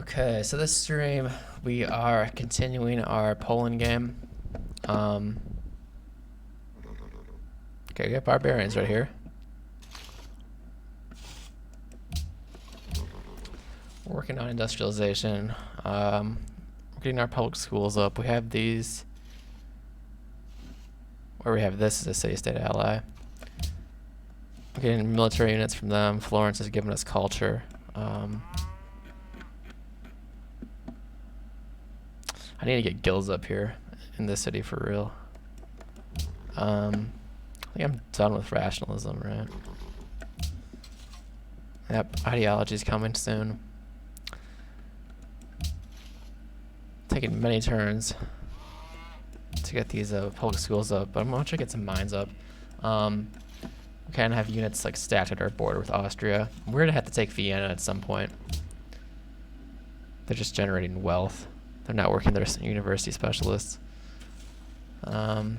Okay, so this stream we are continuing our Poland game. Okay, we got barbarians right here. We're working on industrialization. We're getting our public schools up. We have these, or we have this as a city-state ally. We're getting military units from them. Florence is giving us culture. I need to get guilds up here in this city for real. I think I'm done with rationalism, right? Yep, ideology's coming soon. Taking many turns to get these public schools up, but I'm gonna try to get some mines up. We kind of have units like stacked at our border with Austria. We're gonna have to take Vienna at some point. They're just generating wealth. They're not working their university specialists. We're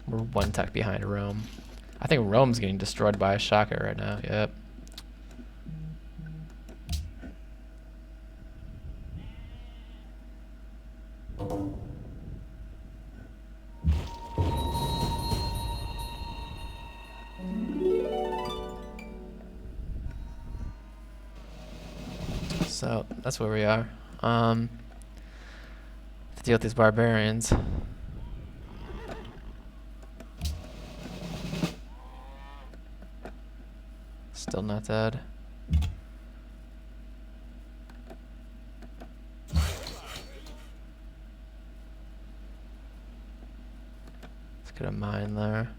one tech behind Rome. I think Rome's getting destroyed by a Shaka right now. Yep. So that's where we are. To deal with these barbarians. Still not dead. Let's get a mine there.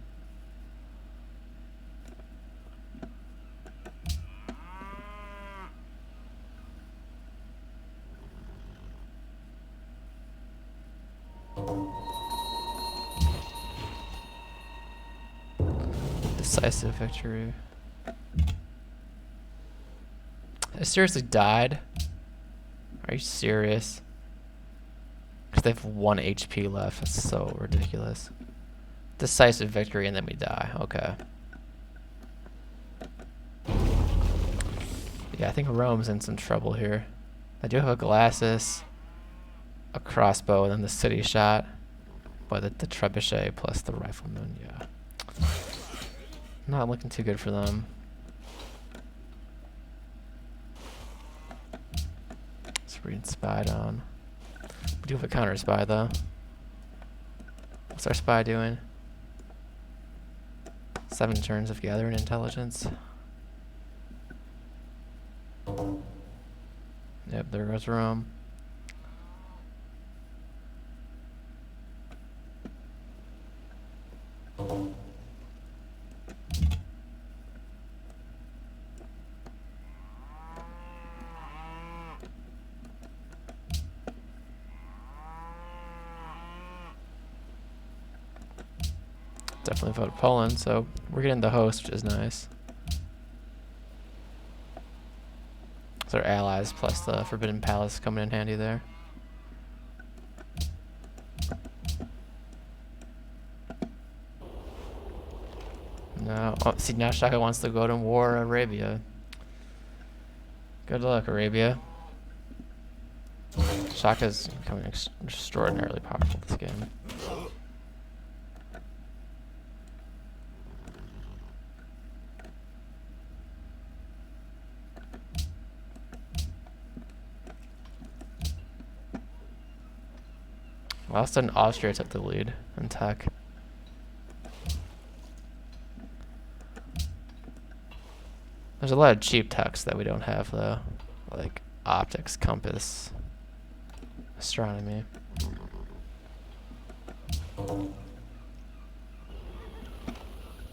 Decisive victory. I seriously died? Are you serious? Because they have 1 HP left. That's so ridiculous. Decisive victory and then we die. Okay. Yeah, I think Rome's in some trouble here. I do have a Glacis, a crossbow, and then the city shot. But the trebuchet plus the rifleman, yeah. Not looking too good for them. We're getting spied on. We do have a counter spy though. What's our spy doing? 7 turns of gathering intelligence. Yep, there goes Rome. Definitely vote Poland, so we're getting the host, which is nice. So our allies plus the Forbidden Palace coming in handy there. No, oh, see now Shaka wants to go to war Arabia. Good luck, Arabia. Shaka's becoming extraordinarily powerful this game. All of a sudden, Austria took the lead in tech. There's a lot of cheap techs that we don't have, though, like optics, compass, astronomy.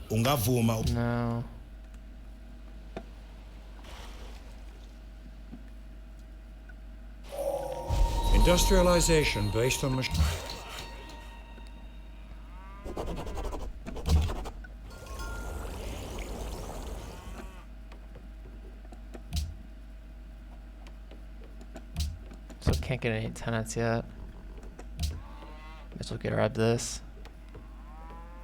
No. Industrialization based on machine. So can't get any tenants yet. Guess we'll grab this.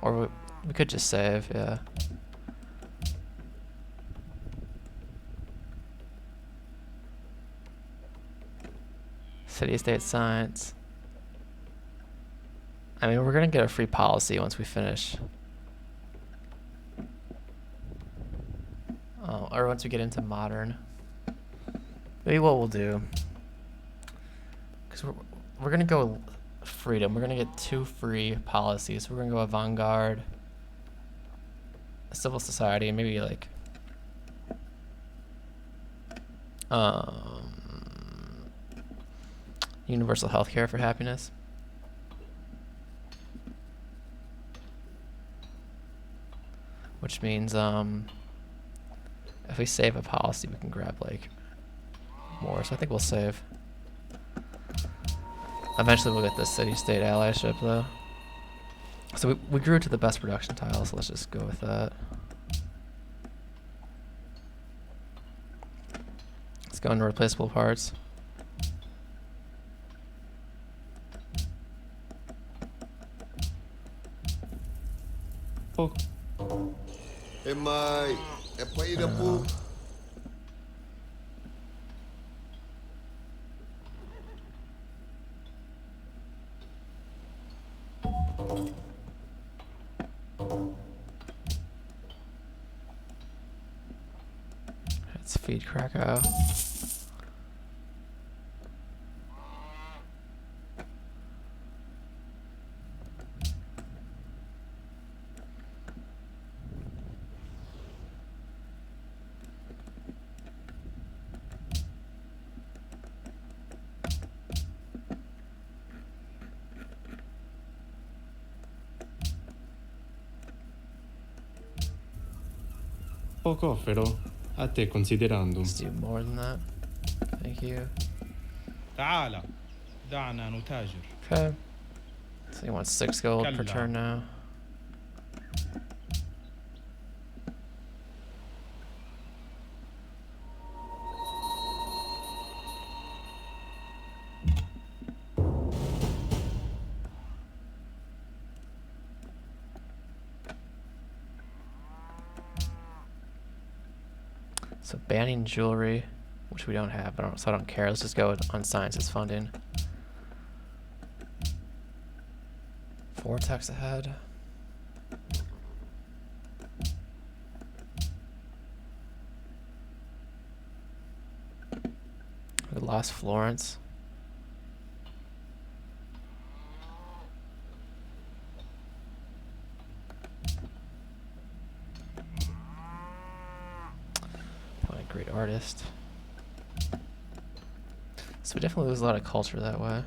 Or we could just save, yeah. City-state science. I mean, we're gonna get a free policy once we finish. Or once we get into modern. Maybe what we'll do, because we're gonna go freedom. We're gonna get 2 free policies. We're gonna go avant-garde, civil society, and maybe like universal health care for happiness. Which means if we save a policy, we can grab like more. So I think we'll save. Eventually we'll get the city-state allyship though. So we grew to the best production tile, so let's just go with that. Let's go into replaceable parts. Oh. Let's feed Krakow. Poco, però a te considerando. Let's do more than that. Thank you. تعال دعنا نتاجر. Okay. So you want 6 gold per Kalla. turn now. So banning jewelry, which we don't have, so I don't care. Let's just go on sciences funding. Vortex ahead. We lost Florence. Probably a great artist. So we definitely lose a lot of culture that way.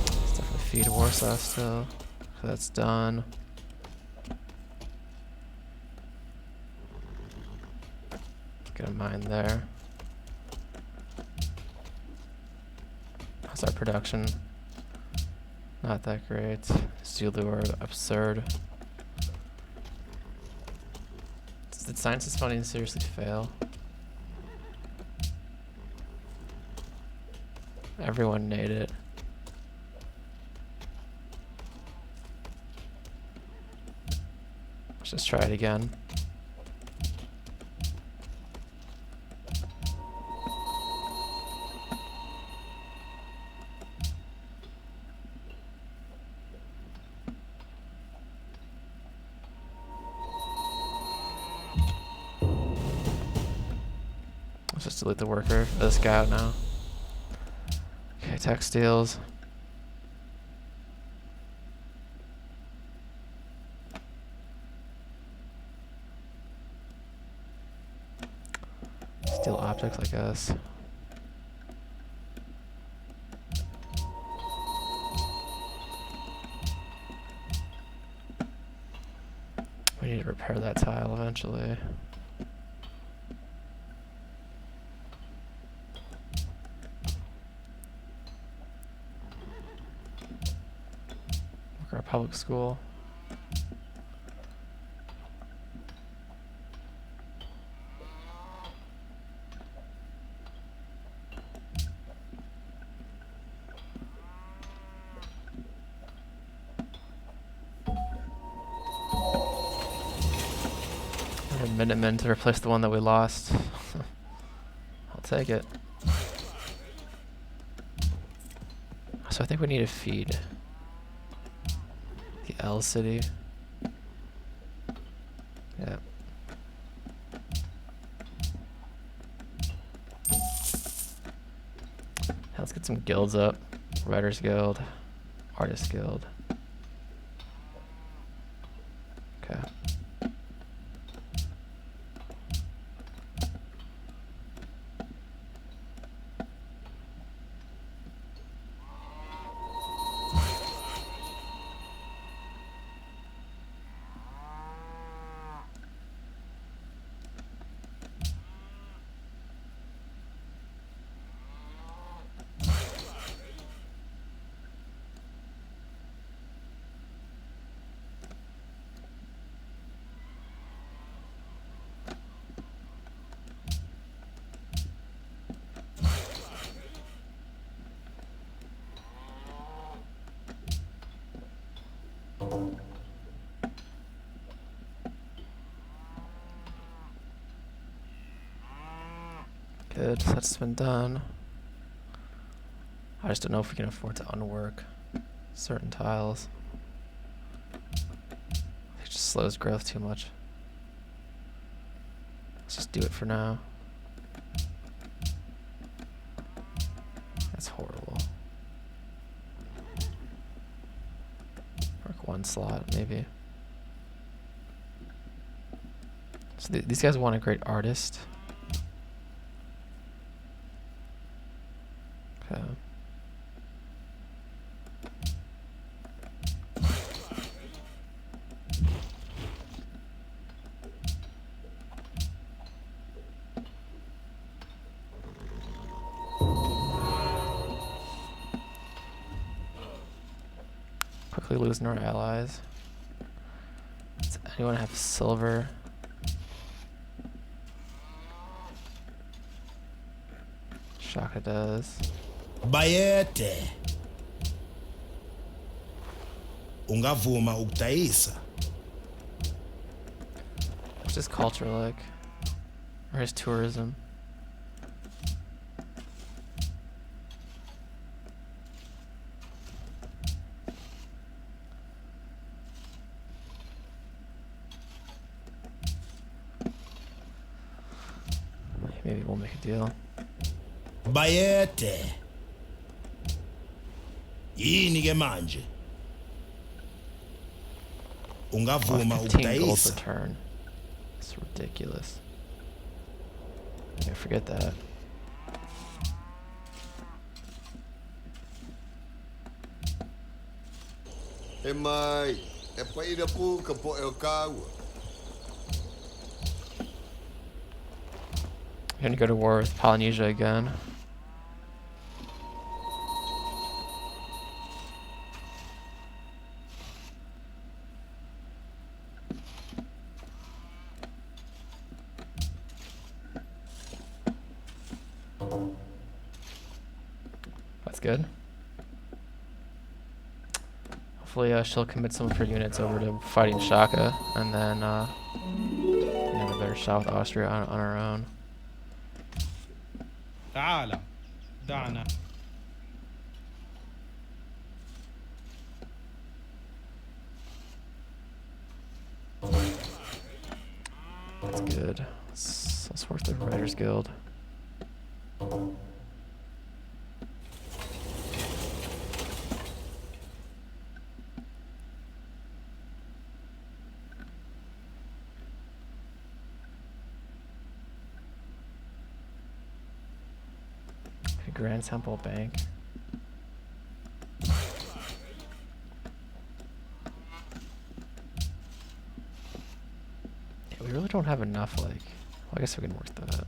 Let's definitely feed Warsaw still. So that's done. Get a mine there. How's our production? Not that great. Zulu are absurd. Did sciences funding seriously fail? Everyone made it. Let's just try it again. Let's just delete the worker, the scout now. Okay, textiles. Steel optics, I guess. We need to repair that tile eventually. Work our public school. A Minutemen to replace the one that we lost. I'll take it. So I think we need to feed the L city. Yeah. Let's get some guilds up. Writers Guild, Artist Guild. Okay. Good, that's been done. I just don't know if we can afford to unwork certain tiles. It just slows growth too much. Let's just do it for now. That's horrible. Work one slot, maybe. So these guys want a great artist. Okay. Quickly losing our allies. Does anyone have silver? Shaka does. Bayete. Ungavuma ukudayisa. What's his culture like? Or his tourism? Maybe we'll make a deal. Bayete. Yini ke manje? Ungavuma 15 gold per ukudayisa. turn. It's ridiculous. Yeah, forget that. E mai, e pai da pu ka po e o kau. We're gonna go to war with Polynesia again. That's good. Hopefully she'll commit some of her units over to fighting Shaka, and then have a better shot with Austria on our own. تعال دعنا. That's good. Let's work the Writers Guild. Grand Temple Bank. Yeah, we really don't have enough, like, well, I guess we can work that.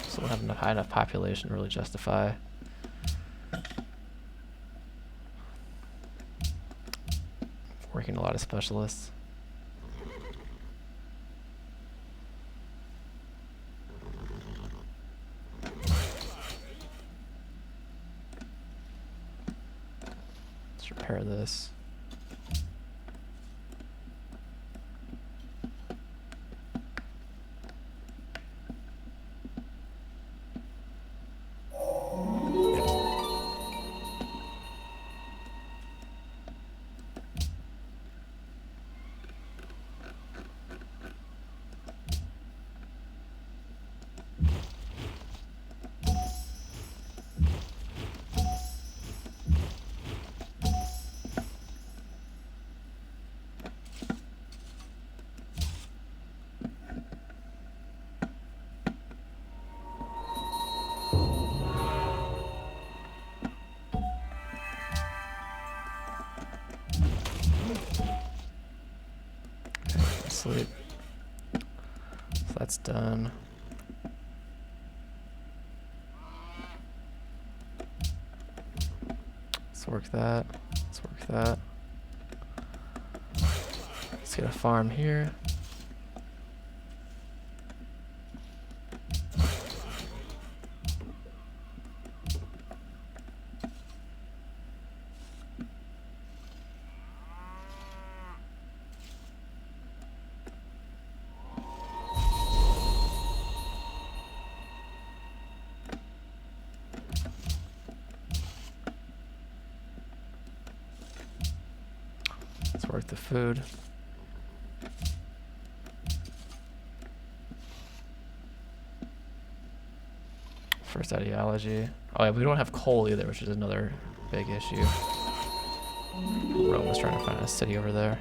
Still don't have enough high enough population to really justify working a lot of specialists. Repair this. Sleep. So that's done. Let's work that. Let's work that. Let's get a farm here. Let's work the food. First ideology. Oh yeah, we don't have coal either, which is another big issue. Rome is trying to find a city over there.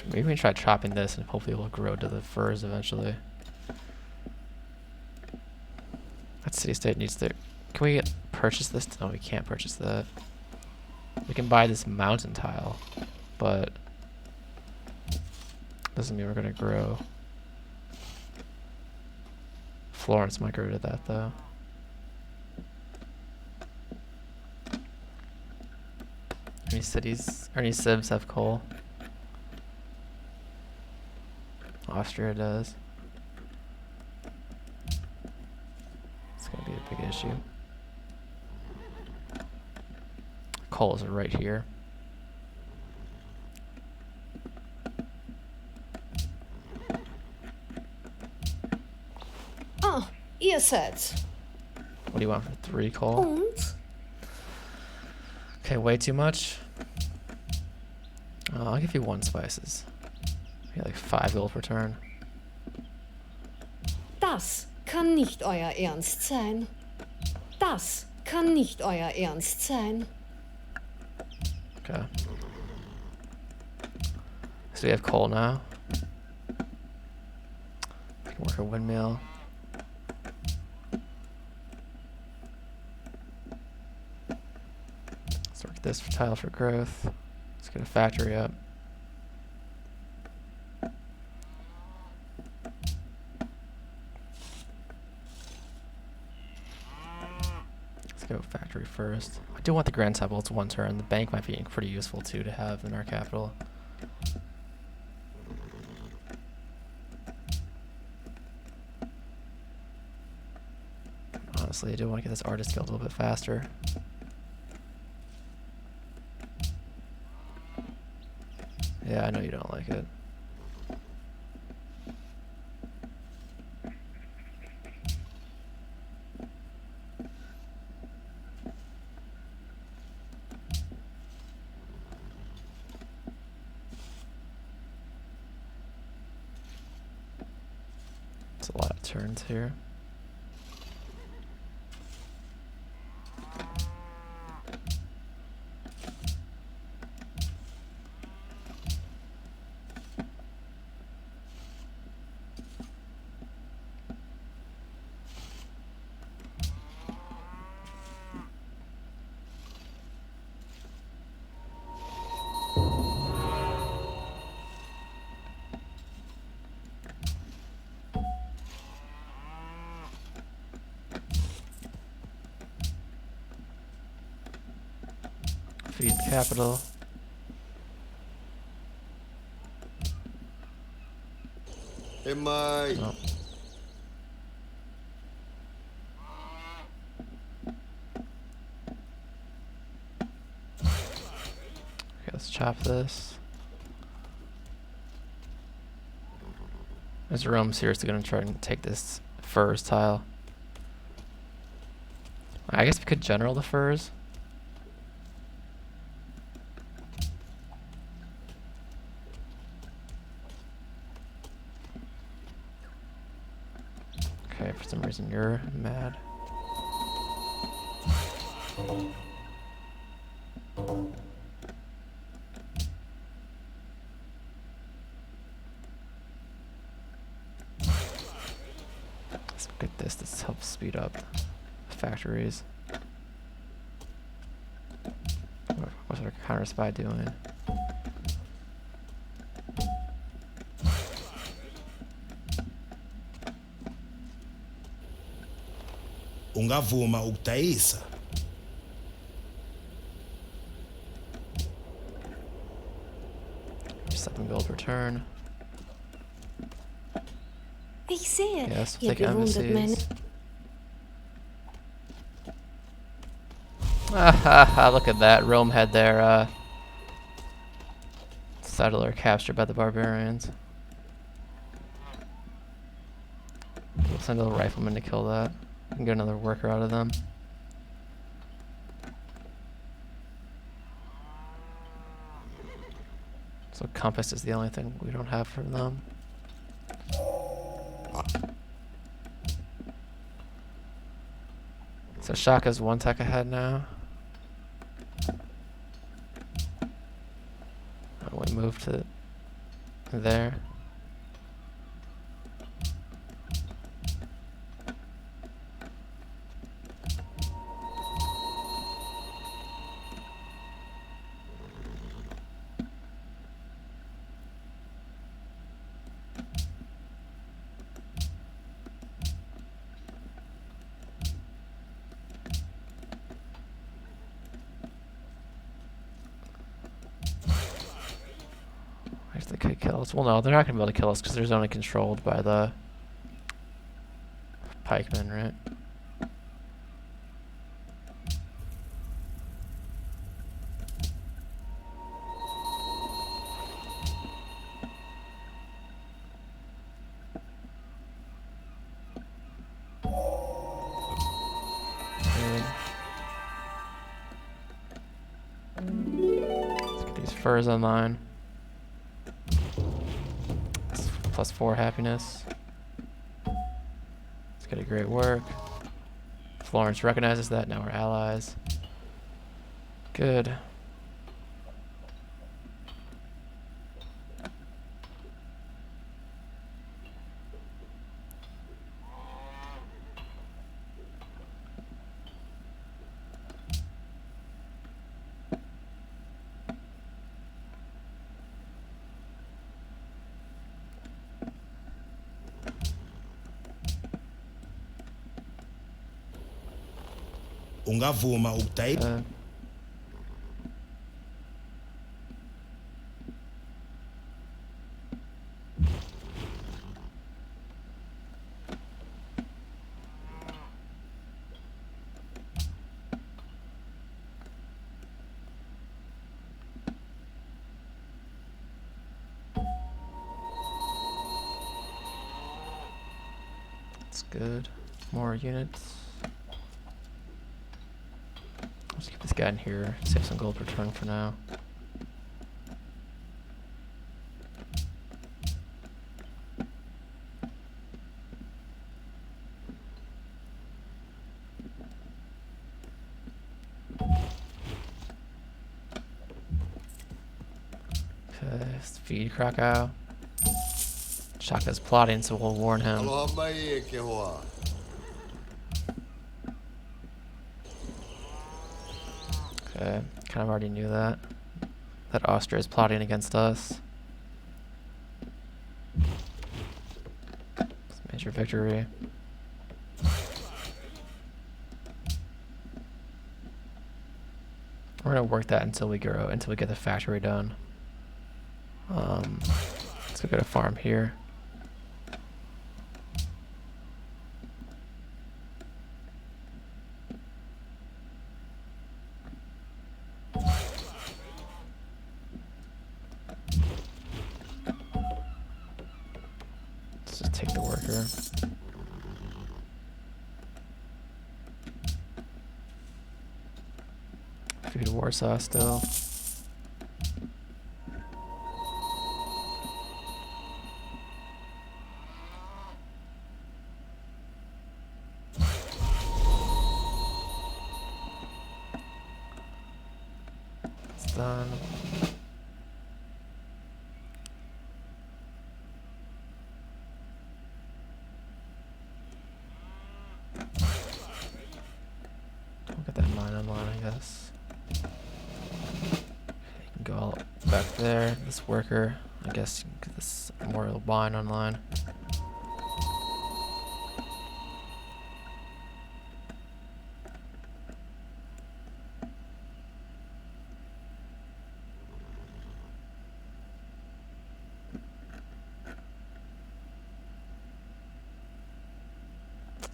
Maybe we can try chopping this and hopefully it will grow to the furs eventually. That city-state needs to... Can we purchase this? No, we can't purchase that. We can buy this mountain tile, but doesn't mean we're gonna grow. Florence might grow to that though. Any cities or any civs have coal? Austria does. It's gonna be a big issue. Coal is right here. Ah, ihr seid's. What do you want for 3 coal? Und? Okay, way too much. I'll give you 1 spices. Yeah, like 5 gold per turn. Das kann nicht euer Ernst sein. Das kann nicht euer Ernst sein. Okay. So we have coal now. We can work a windmill. Let's work this for tile for growth. Let's get a factory up. Let's go factory first. I do want the Grand Temple. It's 1 turn. The bank might be pretty useful too to have in our capital. Honestly, I do want to get this artist guild a little bit faster. Yeah, I know you don't like it. It's a lot of turns here. Feed capital. Hey, Mike. Oh. Okay, let's chop this. As Rome's seriously gonna try and take this furs tile. I guess we could general the furs. Okay, for some reason you're mad. Let's get this. This helps speed up factories. What's our counter spy doing? Ungavuma ukudayisa. Seven gold per turn. Ich sehe, Yes, ihr take bewundert meine... embassies. Ah, look at that. Rome had their settler captured by the barbarians. We'll send a little rifleman to kill that. And get another worker out of them. So compass is the only thing we don't have from them. So Shaka's one tech ahead now. We move to there. If they could kill us. Well, no, they're not going to be able to kill us because they're only controlled by the pikemen, right? Let's get these furs online. +4 happiness. Let's get a great work. Florence recognizes that. Now we're allies. Good. Ungavuma ukudayisa. That's good. More units. Let's keep this guy in here. Save some gold per turn for now. Okay, let's feed Krakow. Shaka's plotting, so we'll warn him. Aloha mai e ke hoa. Okay, kind of already knew that. That Austria is plotting against us. It's a major victory. We're gonna work that until we grow, until we get the factory done. Let's go get a farm here. Let's just take the worker. Feed Warsaw still. It's done. back there. This worker, I guess, you can get this Immortal wine online.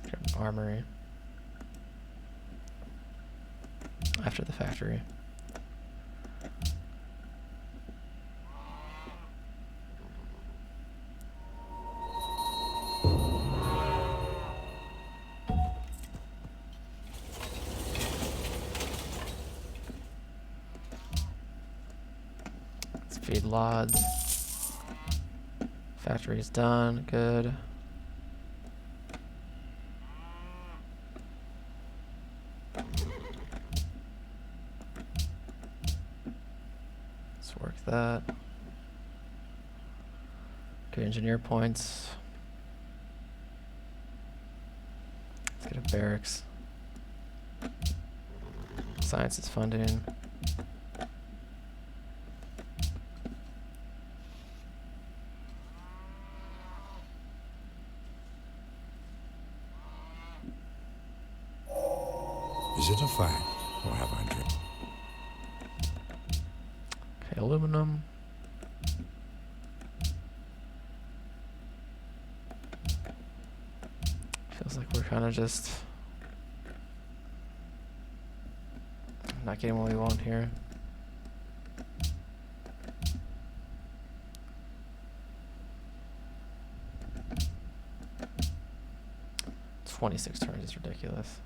Get an armory. After the factory. Let's feed Lods. Factory's done. Good. Let's work that. Good engineer points. Let's get a barracks. Science is funding. Is it a fact, or have I dreamed? Okay, aluminum. Feels like we're kind of just not getting what we want here. "26 turns is ridiculous.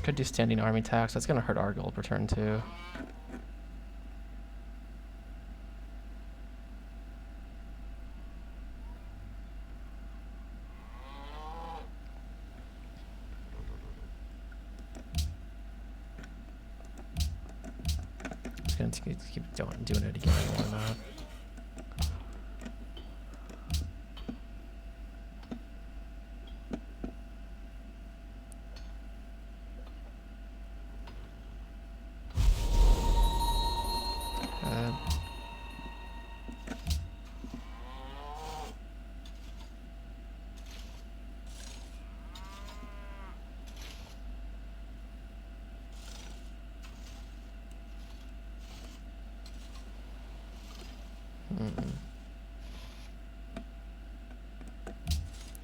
Could do standing army tax. That's gonna hurt our gold per turn too. Just gonna keep doing it again. Why not?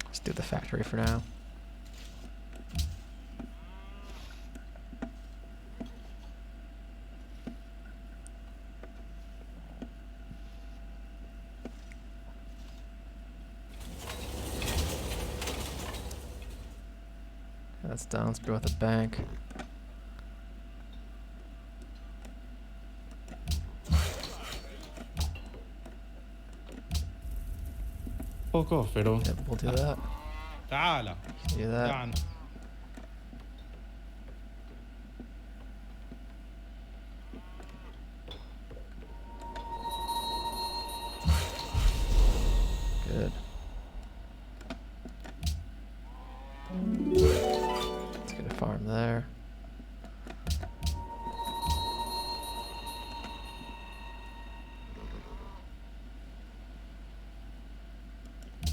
Let's do the factory for now. That's done. Let's go with the bank. Fuck off, Fiddle. Yep, we'll do that. تعال Do that. دعنا. Good. Let's get a farm there.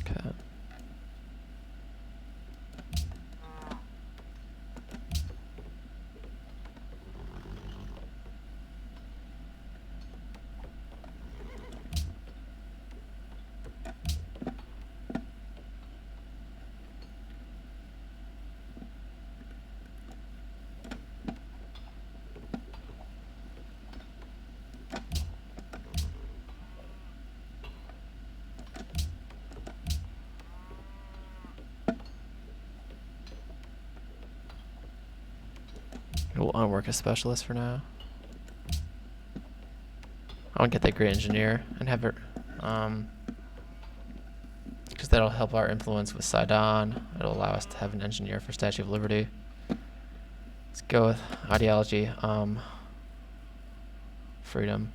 Okay. We'll unwork a specialist for now. I'll get that great engineer and have it, because that'll help our influence with Sidon. It'll allow us to have an engineer for Statue of Liberty. Let's go with ideology, freedom.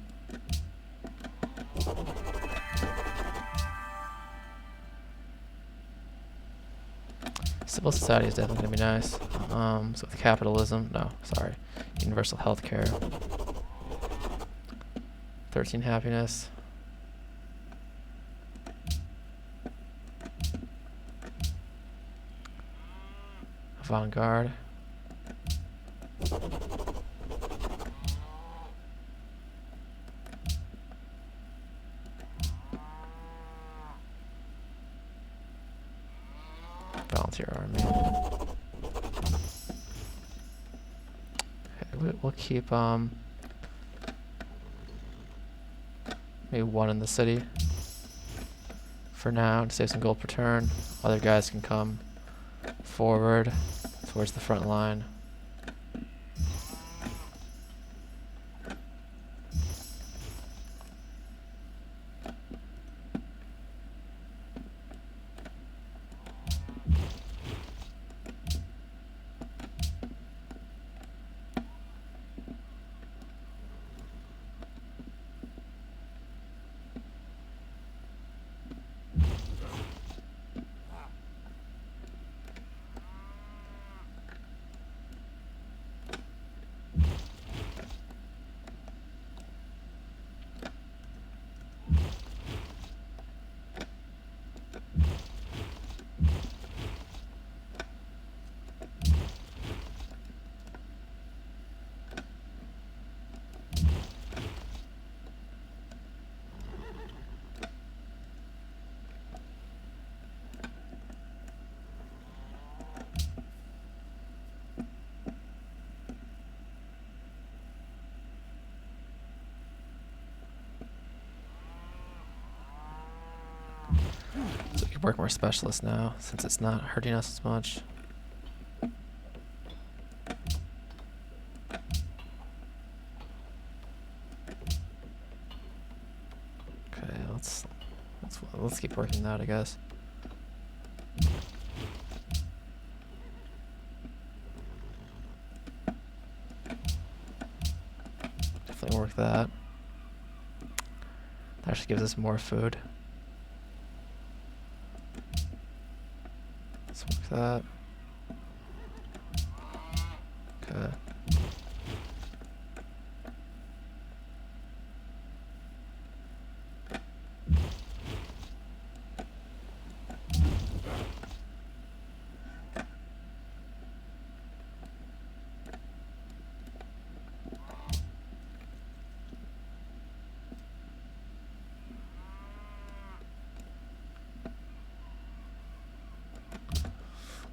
Civil society is definitely gonna be nice. So with capitalism, no, sorry, universal health care. 13 happiness. Avant-garde. Volunteer army. Okay, we'll keep maybe one in the city for now to save some gold per turn. Other guys can come forward towards the front line. So we can work more specialists now, since it's not hurting us as much. Okay, let's keep working that, I guess. Definitely work that. That actually gives us more food. Let's work that. Okay.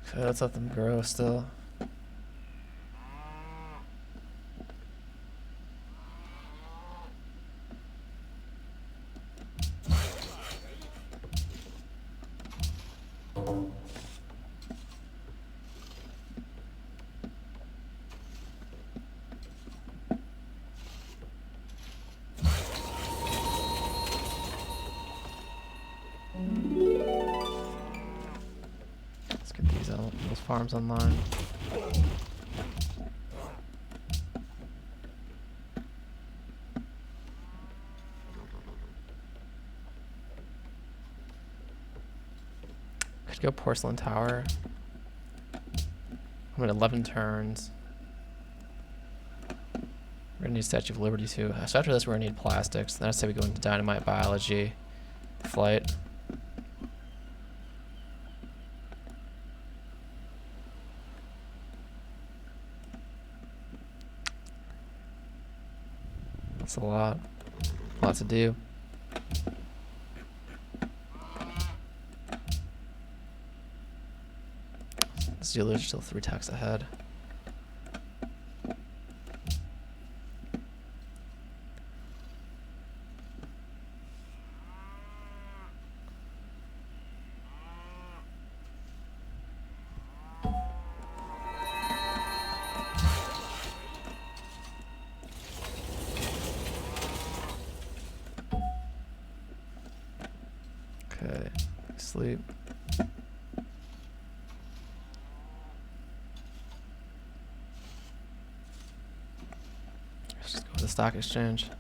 Okay, let's let them grow still. Let's get those farms online. Could go porcelain tower. I'm at 11 turns. We're gonna need Statue of Liberty too. So after this, we're gonna need plastics. Then I say we go into dynamite, biology, flight. That's a lot. A lot to do. Zealous are still 3 attacks ahead. Okay, sleep. Let's just go to the stock exchange.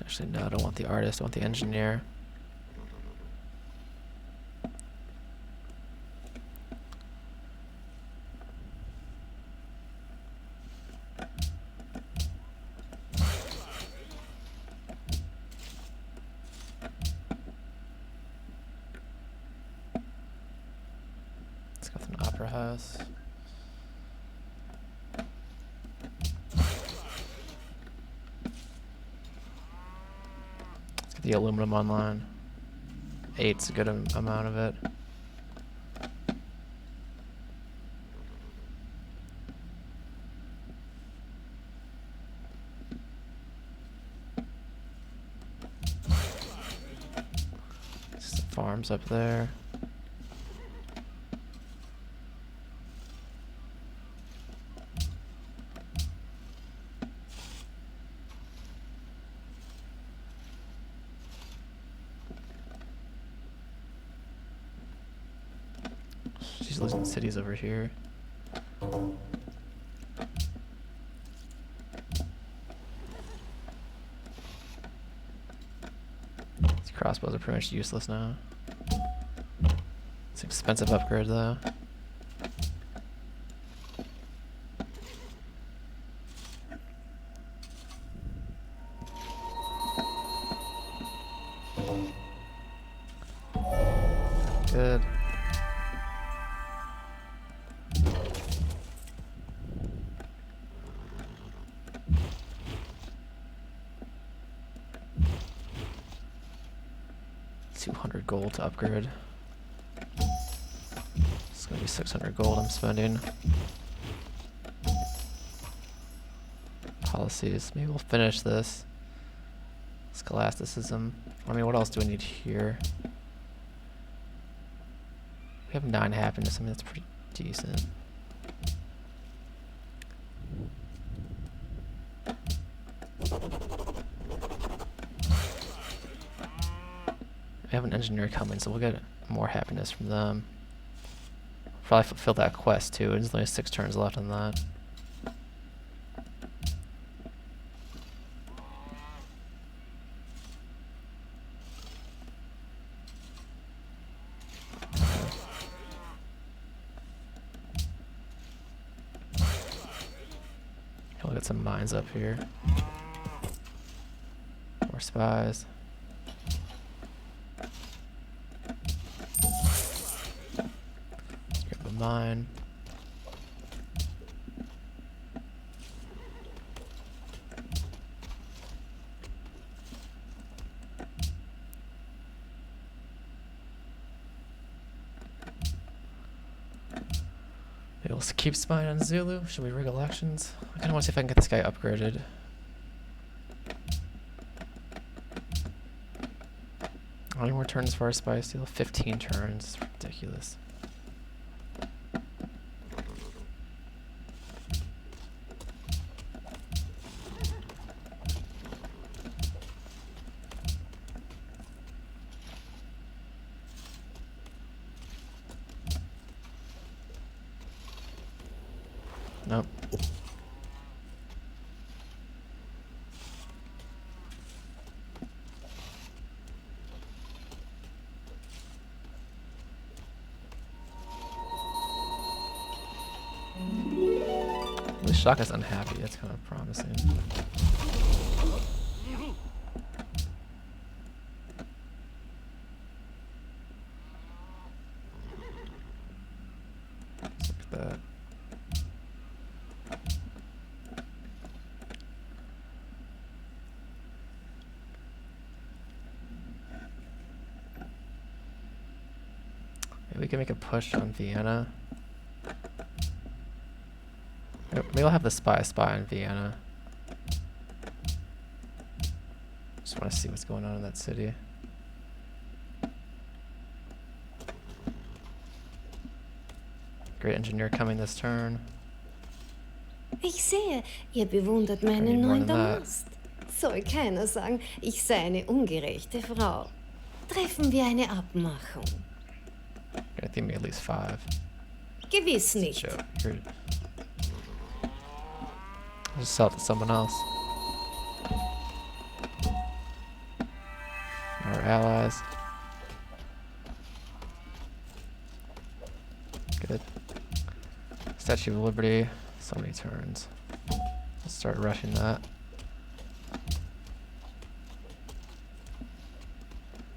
Actually, no, I don't want the artist. I want the engineer. Let's go with an opera house. Let's get the aluminum online. 8's a good amount of it. Some farms up there. She's losing cities over here. These crossbows are pretty much useless now. It's an expensive upgrade though. Good. $200 gold to upgrade. It's gonna be 600 gold I'm spending. Policies. Maybe we'll finish this. Scholasticism. I mean, what else do we need here? We have 9 happiness. I mean, that's pretty decent. We have an engineer coming, so we'll get more happiness from them. Probably fulfill that quest too. There's only 6 turns left on that. We'll get some mines up here. More spies. Grab a mine. Maybe we'll keep spying on Zulu. Should we rig elections? I kind of want to see if I can get this guy upgraded. How many more turns for our spy steal? 15 turns. It's ridiculous. Nope. The shock is unhappy. That's kind of promising. Let's look at that. Maybe we can make a push on Vienna. Maybe I'll have the spy in Vienna. Just want to see what's going on in that city. Great engineer coming this turn. Ich sehe, ihr bewundert I meinen need more neuen than that. Damast. Soll keiner sagen, ich sei eine ungerechte Frau. Treffen wir eine Abmachung. I think maybe at least 5. Gewiss nicht. Joke. I'll just sell it to someone else. allies. Good. Statue of Liberty. So many turns. Let's start rushing that.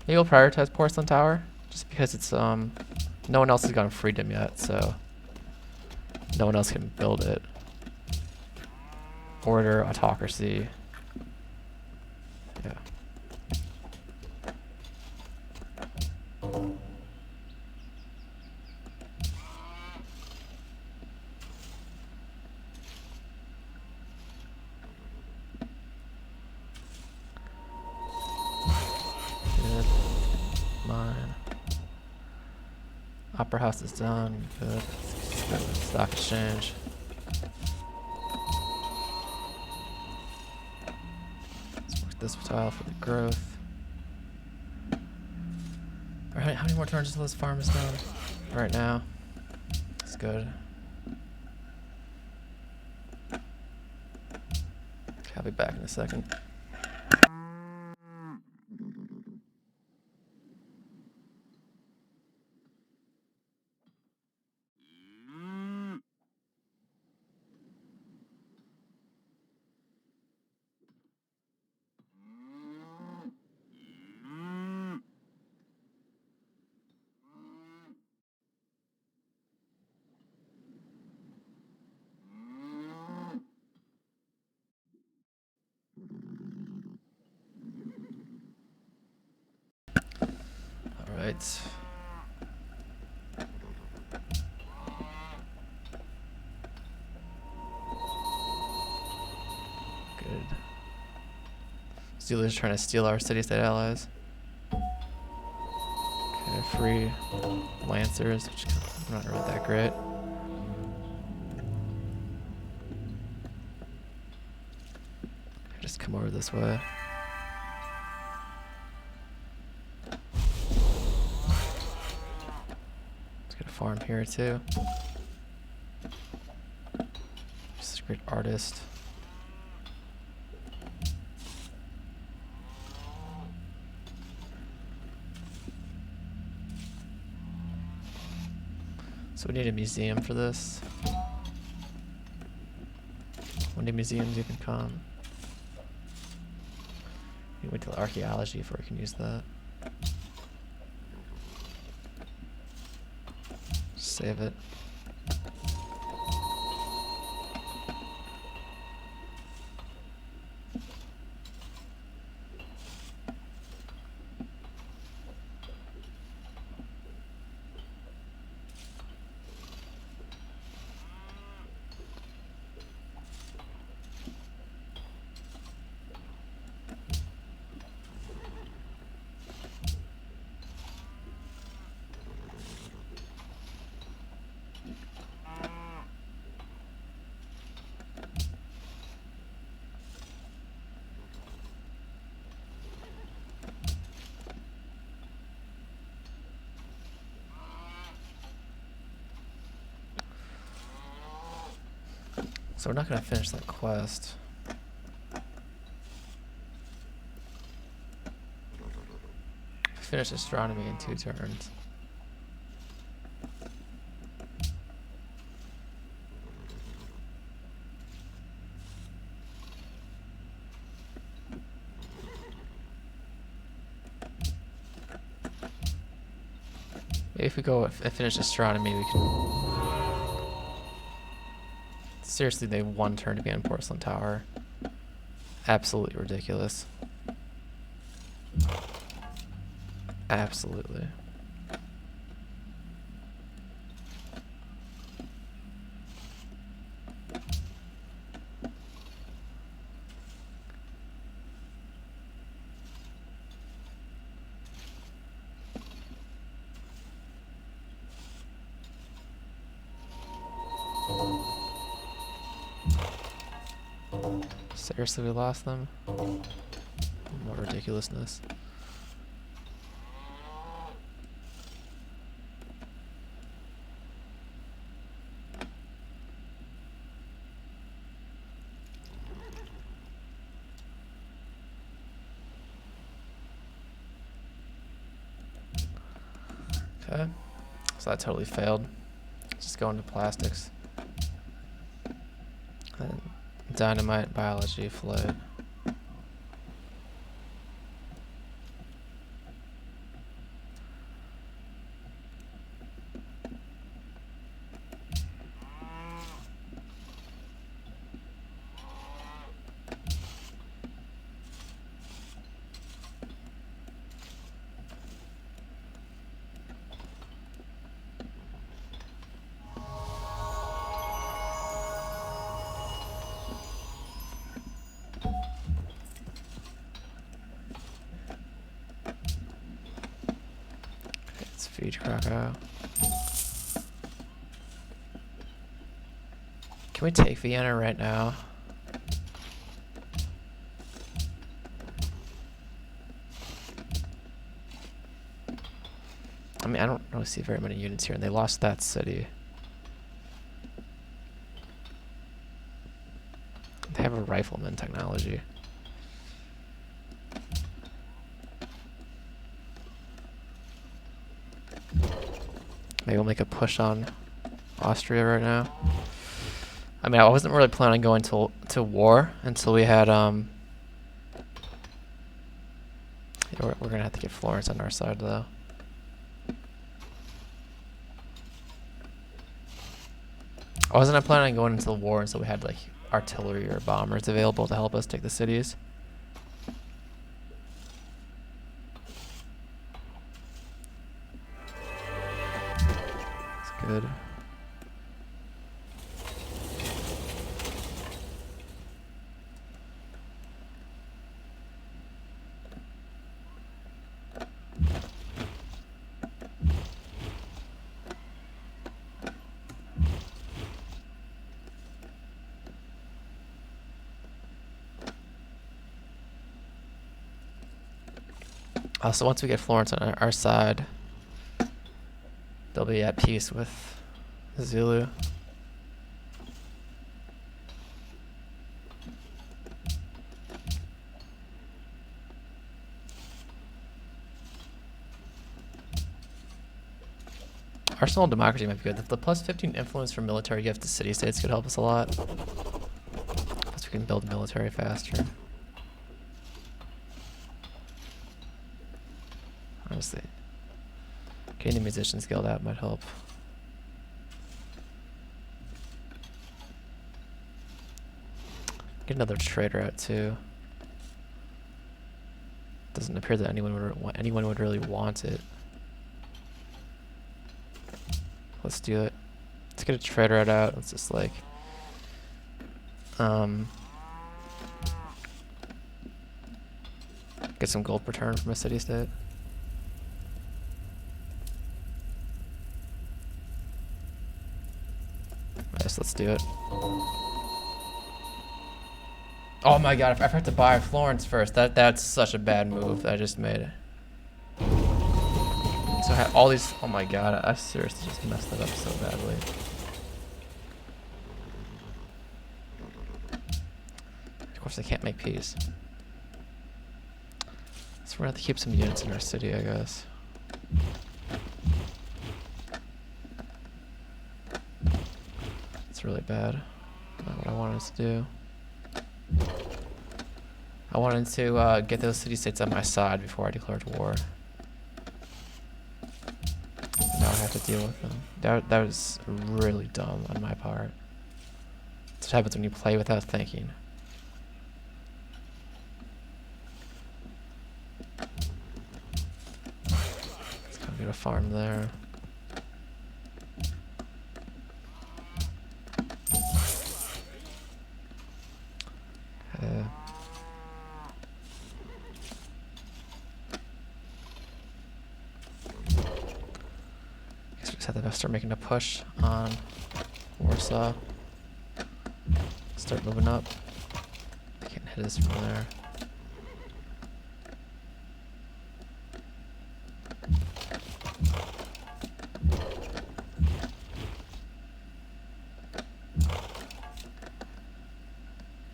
Maybe we'll prioritize Porcelain Tower, just because it's no one else has gotten freedom yet, so no one else can build it. Order, autocracy. Yeah. Good. Mine. Opera House is done. Good. Stock exchange. Let's work this tile for the growth. Alright, how many more turns until this farm is done? Right now. That's good. Okay, I'll be back in a second. Alright. Good. Steelers trying to steal our city-state allies. Okay, free Lancers, which are not really that great. Just come over this way. Let's get a farm here too. Just a great artist. So we need a museum for this. When do museums even come? We wait till archaeology before we can use that. Save it. So we're not gonna finish that quest. Finish astronomy in 2 turns. Maybe if we go finish astronomy, we can. Seriously, they have 1 turn to be on Porcelain Tower. Absolutely ridiculous. Absolutely. Seriously, we lost them? What ridiculousness. Okay. So that totally failed. Just go into plastics. And dynamite, biology, fluid. Let's feed crocodile. Can we take Vienna right now? I mean, I don't really see very many units here, and they lost that city. They have a rifleman technology. Maybe we'll make a push on Austria right now. I mean, I wasn't really planning on going to war until we had yeah, we're gonna have to get Florence on our side though. I wasn't planning on going into the war until we had like artillery or bombers available to help us take the cities. It's good. So once we get Florence on our side, they'll be at peace with Zulu. Arsenal democracy might be good. The plus 15 influence from military gift to city-states could help us a lot. Plus we can build military faster. Honestly, getting the musicians guild out might help. Get another trader out too. Doesn't appear that anyone would really want it. Let's do it. Let's get a trader out. Let's just like get some gold per turn from a city state. Yes, let's do it. Oh my god, I forgot to buy Florence first. That's such a bad move that I just made. So I had all these. Oh my god, I seriously just messed that up so badly. Of course, I can't make peace. So we're gonna have to keep some units in our city, I guess. It's really bad. Not what I wanted to do. I wanted to get those city-states on my side before I declared war. Now I have to deal with them. That was really dumb on my part. That's what happens when you play without thinking. Let's go get a farm there. Have to start making a push on Warsaw. Start moving up. They can't hit us from there.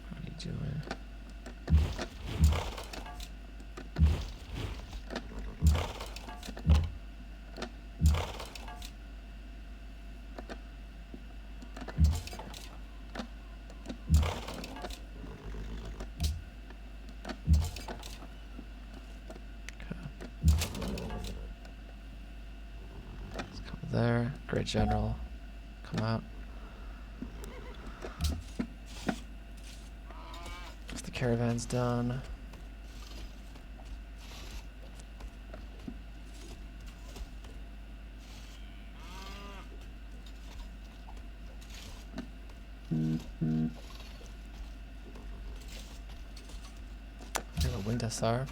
What are you doing? there. Great general. Come out. The caravan's done. We have a wind SR.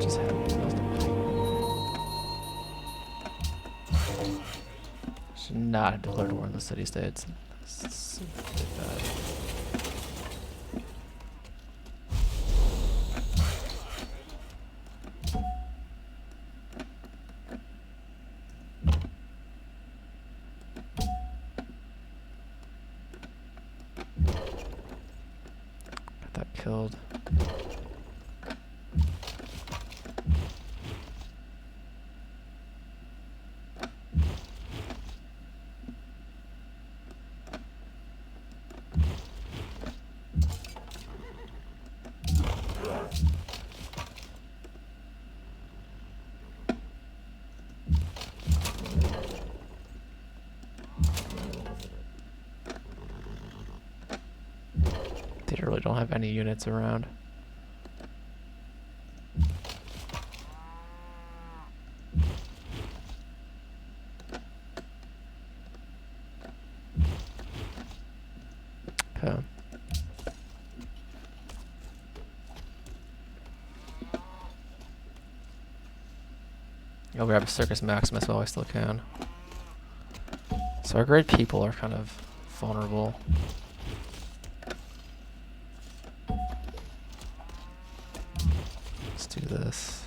Just happened. Should not have declared war in the city-states. So bad. Got that killed. They really don't have any units around. Okay. I'll grab a Circus Maximus while I still can. So our great people are kind of vulnerable. Let's do this.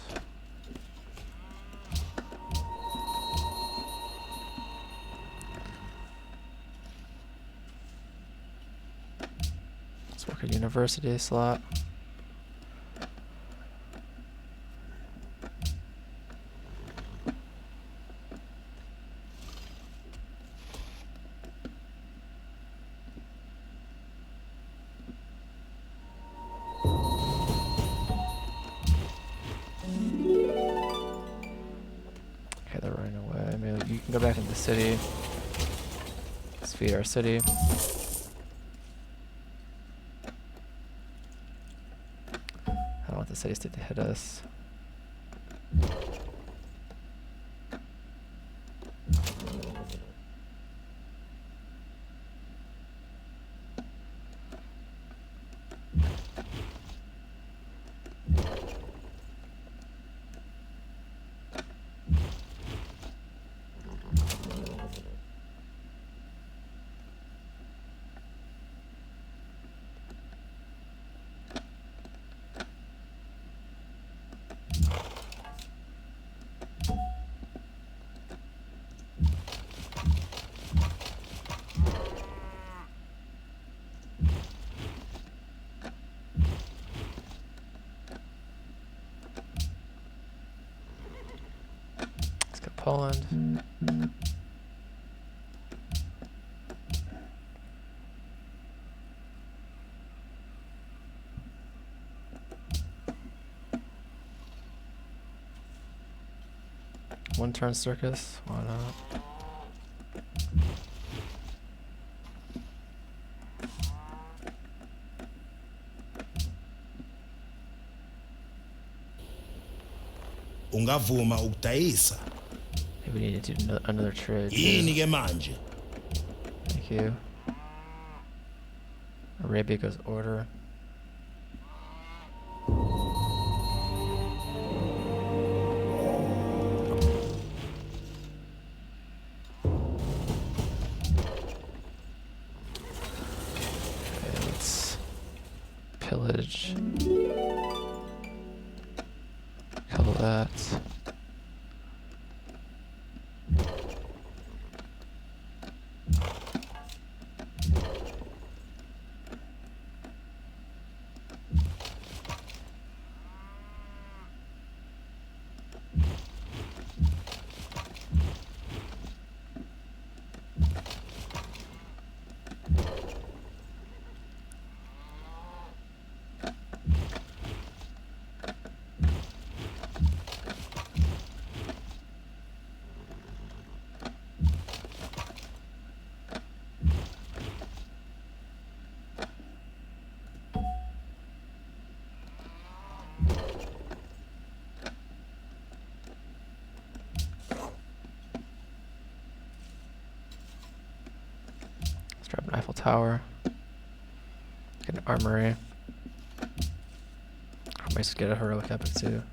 Let's work a university slot. Okay, they're running away. Maybe you can go back into the city. Let's feed our city. I don't want the city state to hit us. Let's go Poland. One turn circus, why not? Ungavuma ukudayisa. Maybe we need to do another trade. Yini ke manje? Thank you. Arabia goes order. Okay, let's pillage. Cover that. tower. Get an armory. I might just get a heroic epic too.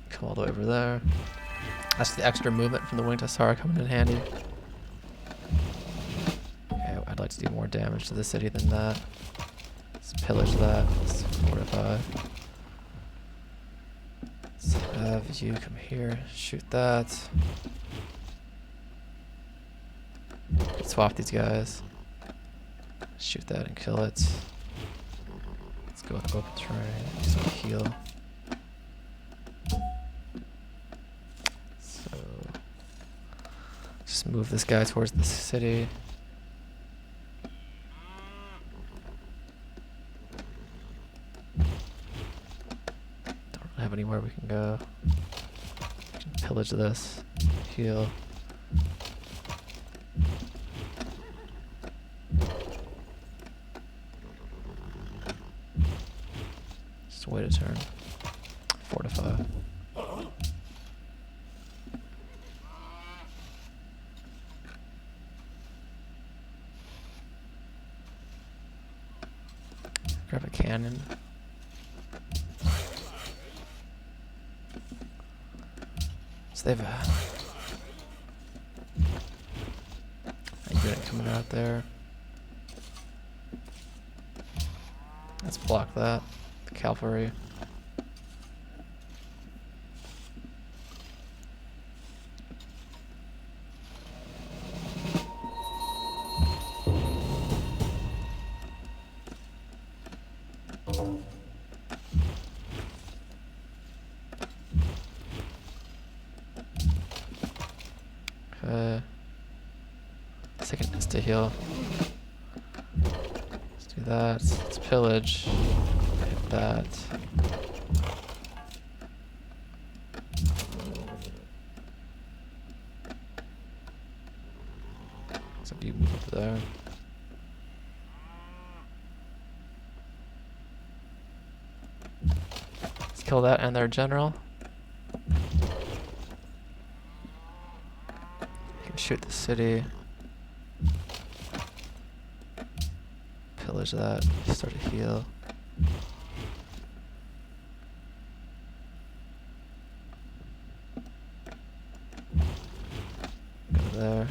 Come all the way over there. That's the extra movement from the Winged Hussar coming in handy. Okay, I'd like to do more damage to the city than that. Let's pillage that. Let's fortify. Let's have you come here, shoot that. Let's swap these guys. Shoot that and kill it. Let's go with open terrain. Just heal. Just move this guy towards the city. Don't really have anywhere we can go. Pillage this. Heal. Just wait a turn. Fortify. Grab a cannon. So they have a unit coming out there. Let's block that. The cavalry. Second is to heal. Let's do that. Let's pillage. Hit that. So you move up there. Let's kill that and their general. You can shoot the city. Pillage that, start to heal. Go there.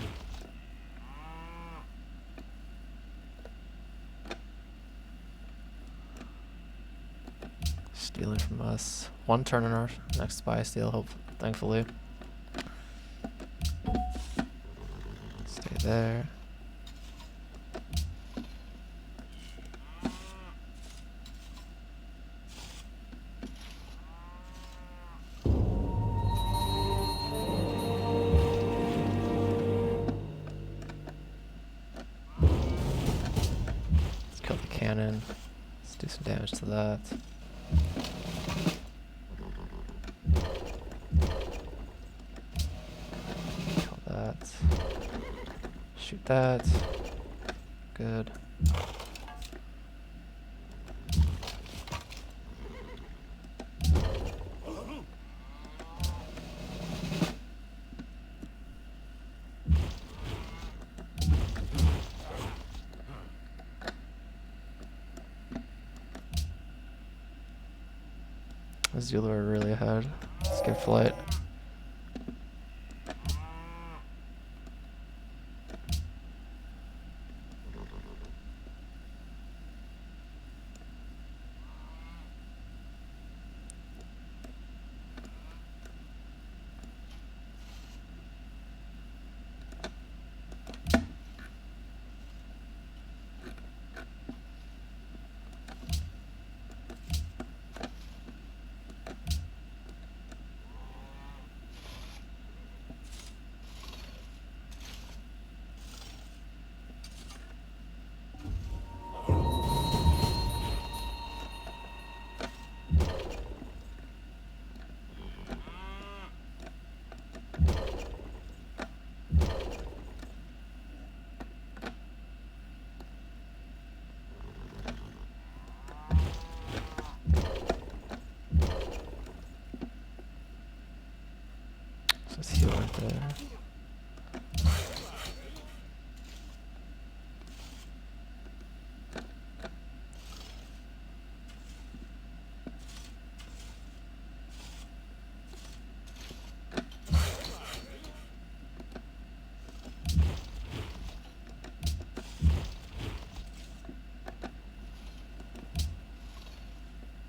Stealing from us. One turn on our next spy steal, thankfully. Stay there. Kill the cannon. Let's do some damage to that. Kill that. Shoot that. Good. Zulu are really ahead. Let's get flight. Let's heal right there.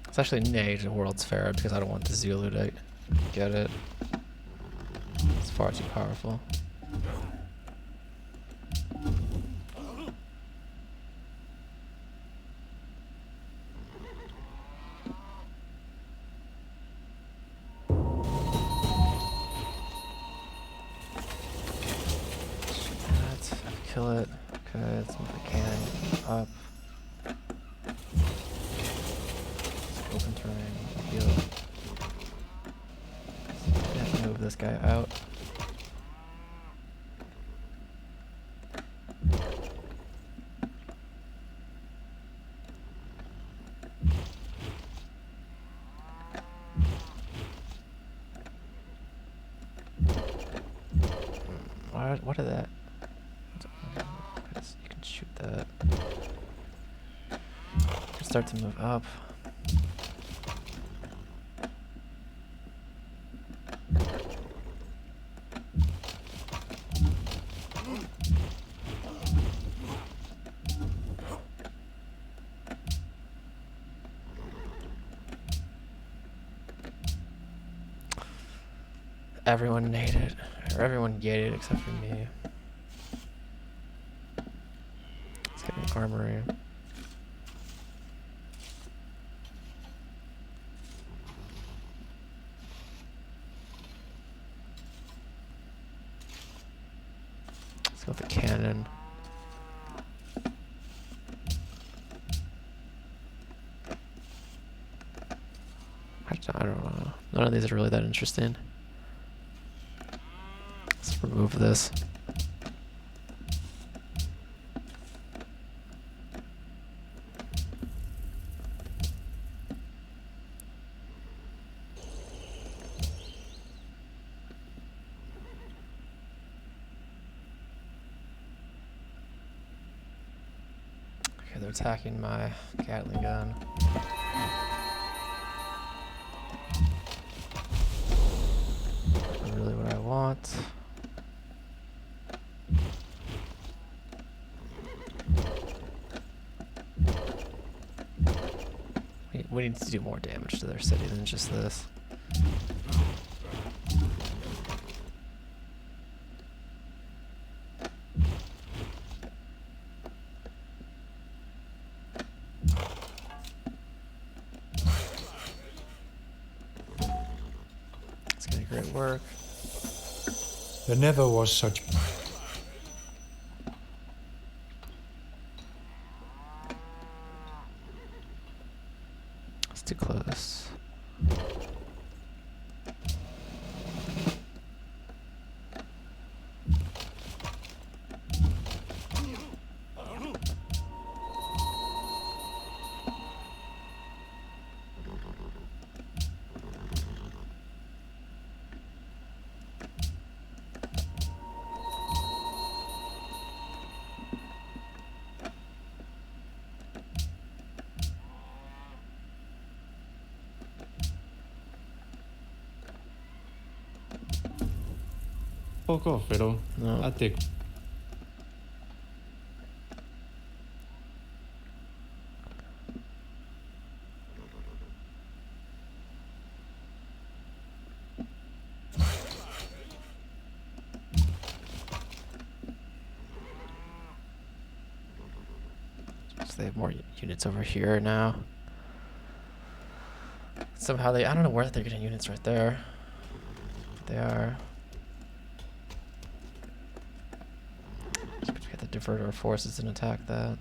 It's actually nay to World's Fair because I don't want the Zulu to get it. It's far too powerful. That, kill it. Okay, let's move the cannon up. Open terrain, heal. I have to move this guy out. What did that? You can shoot that. Start to move up. Everyone naded, or everyone gated except for me. Let's get an armory. Let's go with the cannon. I don't know. None of these are really that interesting. Let's remove this. Okay, they're attacking my Gatling gun. Not really what I want. We need to do more damage to their city than just this. It's gonna be great work. There never was such... It's too close. Fuck off, Fiddle. No. I take. So they have more units over here now. Somehow I don't know where they're getting units right there. They are. We have to divert our forces and attack that.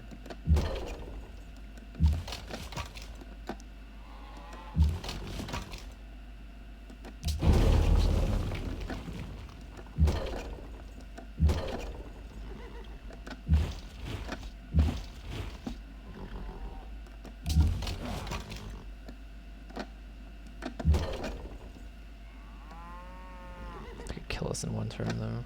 kill this in one turn though.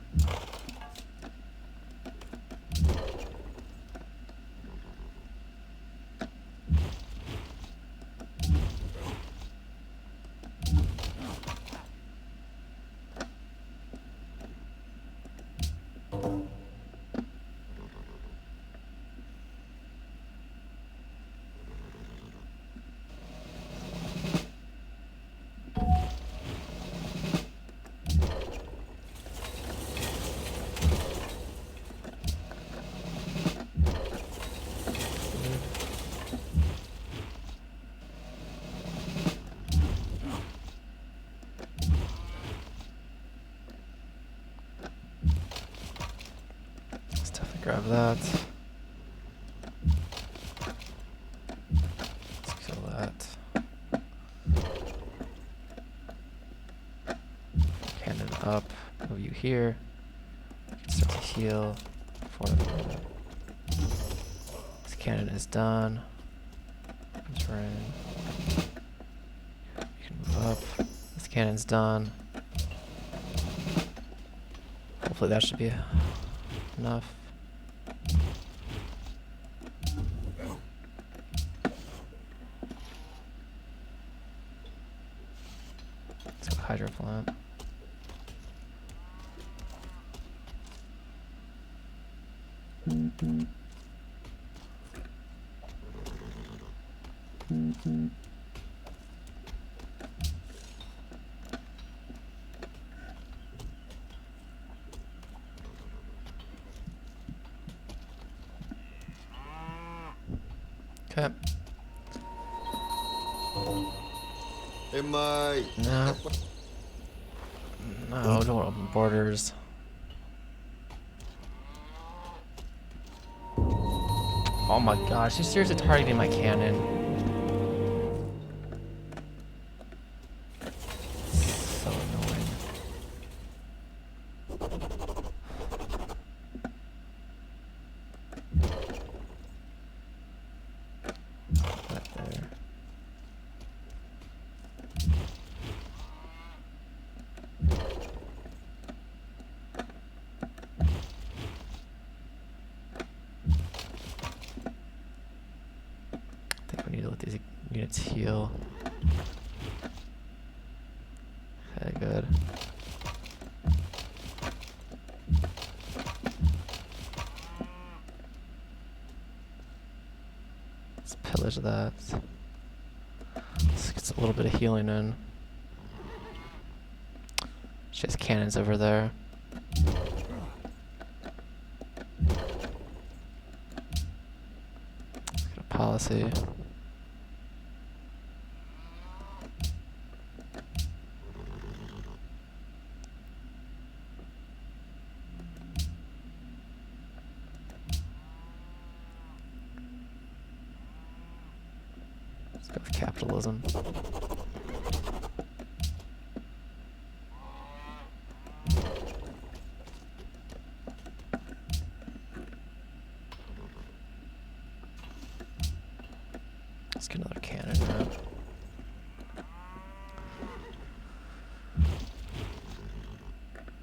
Let's definitely grab that. Let's kill that. Cannon up. Move you here. You can start to heal. This cannon is done. Turn. You can move up. This cannon's done. Hopefully that should be enough. Let's go Hydro Plant. Okay. Am I? No. No, don't open borders. Oh my gosh, she's seriously targeting my cannon. So annoying. That there. I think we need to let these units heal. Okay, good. Let's pillage that. Let's get a little bit of healing in. She has cannons over there. Let's get a policy. Let's go with capitalism. Let's get another cannon now.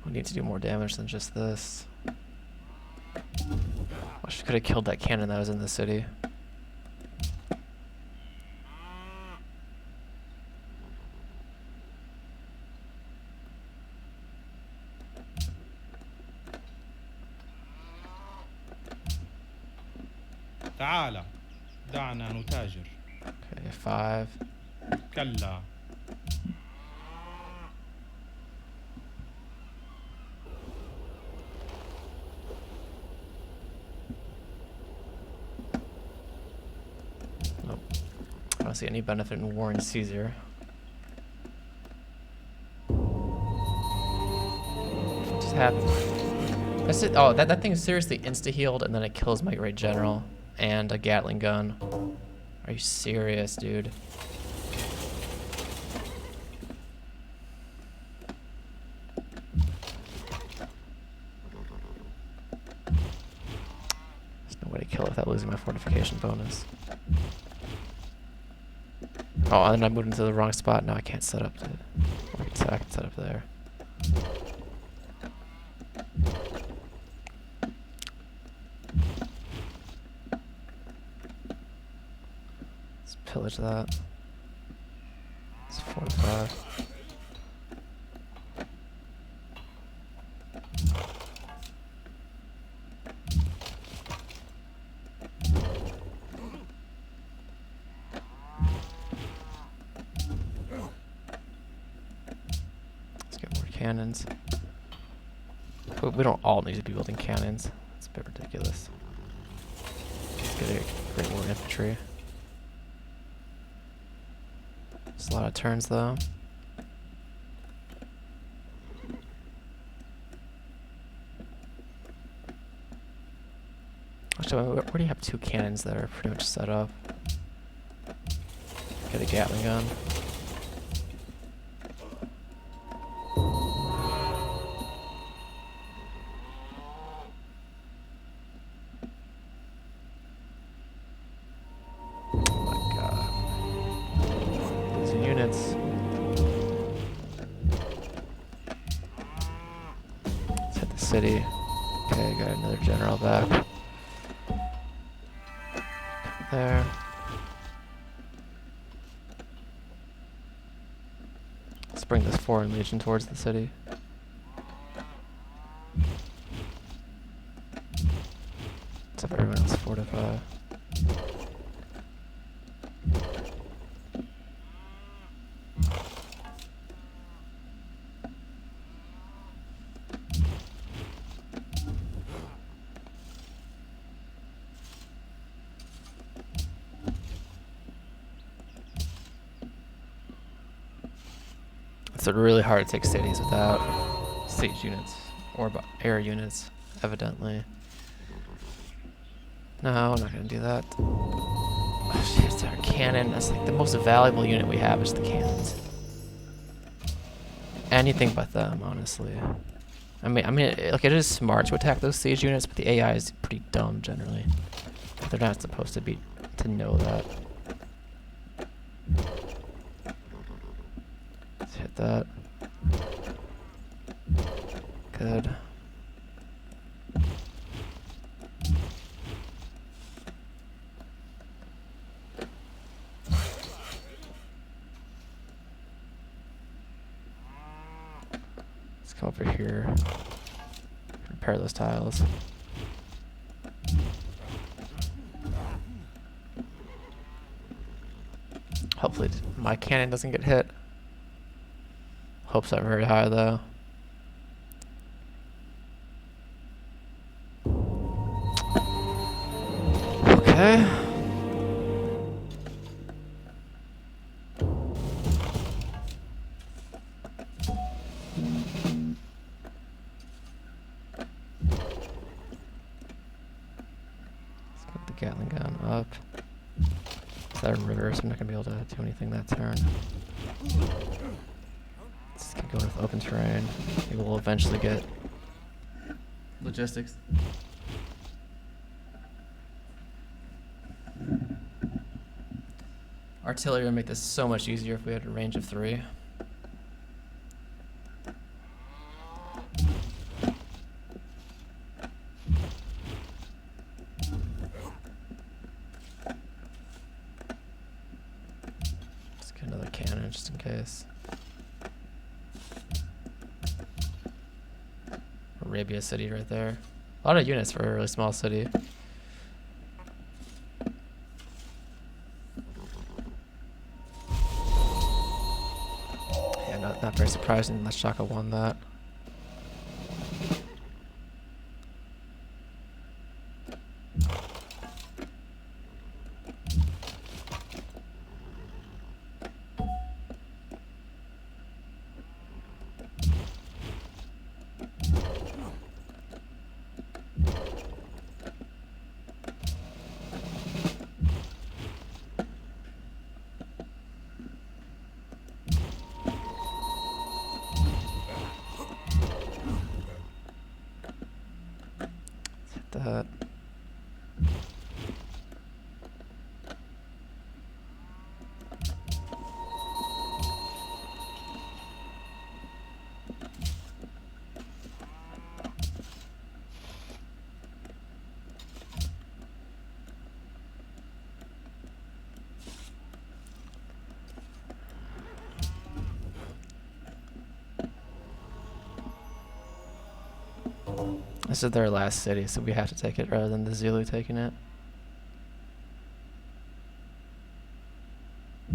We need to do more damage than just this. I should could have killed that cannon that was in the city. تعال دعنا نتاجر. Okay, 5. كلا. Nope. I don't see any benefit in warring Caesar. What just happened? That's it. Oh, that thing is seriously insta-healed and then it kills my great general and a Gatling gun. Are you serious, dude? There's no way to kill it without losing my fortification bonus. Oh, and then I moved into the wrong spot. Now I can't set up the... I can set up there. pillage that. It's 45. Let's get more cannons. But we don't all need to be building cannons. It's a bit ridiculous. Let's get a great war infantry. It's a lot of turns though. Actually, we already have 2 cannons that are pretty much set up. Get a Gatling gun. Oh my god. Losing units. Let's hit the city. Okay, got another general back. There. Let's bring this foreign legion towards the city. Let's have everyone else fortify. It's really hard to take cities without siege units or air units, evidently. No, I'm not gonna do that. Oh, shit, it's our cannon. That's like the most valuable unit we have is the cannons. Anything but them, honestly. I mean, like it is smart to attack those siege units, but the AI is pretty dumb generally. They're not supposed to know that. Let's hit that. Good. Let's come over here. Repair those tiles. Hopefully my cannon doesn't get hit. Hopes are very high though. Okay. Let's get the Gatling gun up. Is that a river? So I'm not gonna be able to do anything that turn. Let's keep going with open terrain. Maybe we'll eventually get logistics. Artillery would make this so much easier if we had a range of 3. Let's get another cannon just in case. Arabia City right there. A lot of units for a really small city. Yeah, not very surprising that Shaka won that. That. This is their last city, so we have to take it rather than the Zulu taking it.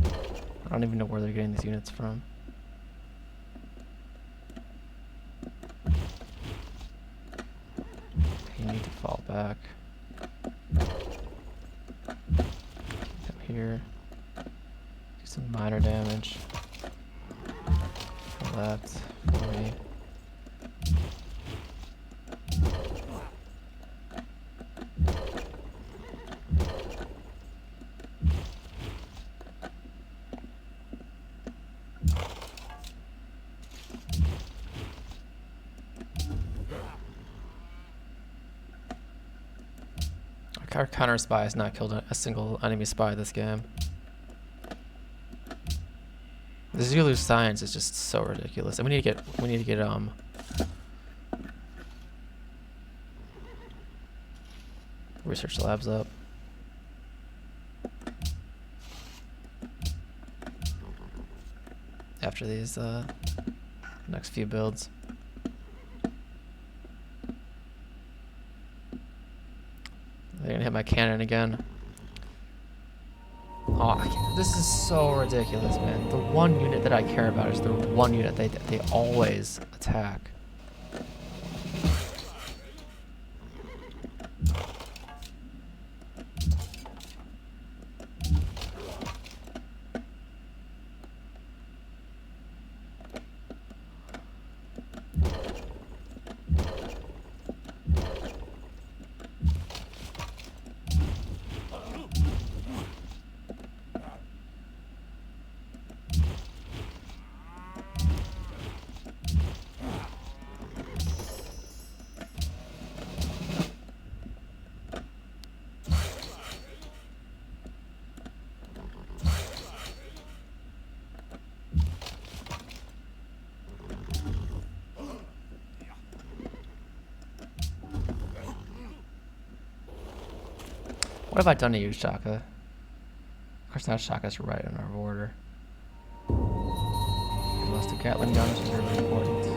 I don't even know where they're getting these units from. You need to fall back. Come here. Do some minor damage. For that, for me. Our counter spy has not killed a single enemy spy this game. The Zulu science is just so ridiculous, and we need to get research labs up. After these next few builds. They're gonna hit my cannon again. Oh, this is so ridiculous, man. The one unit that I care about is the one unit they always attack. What have I done to you, Shaka? Of course, now Shaka's right on our border. We lost a Gatling gun, which is really important.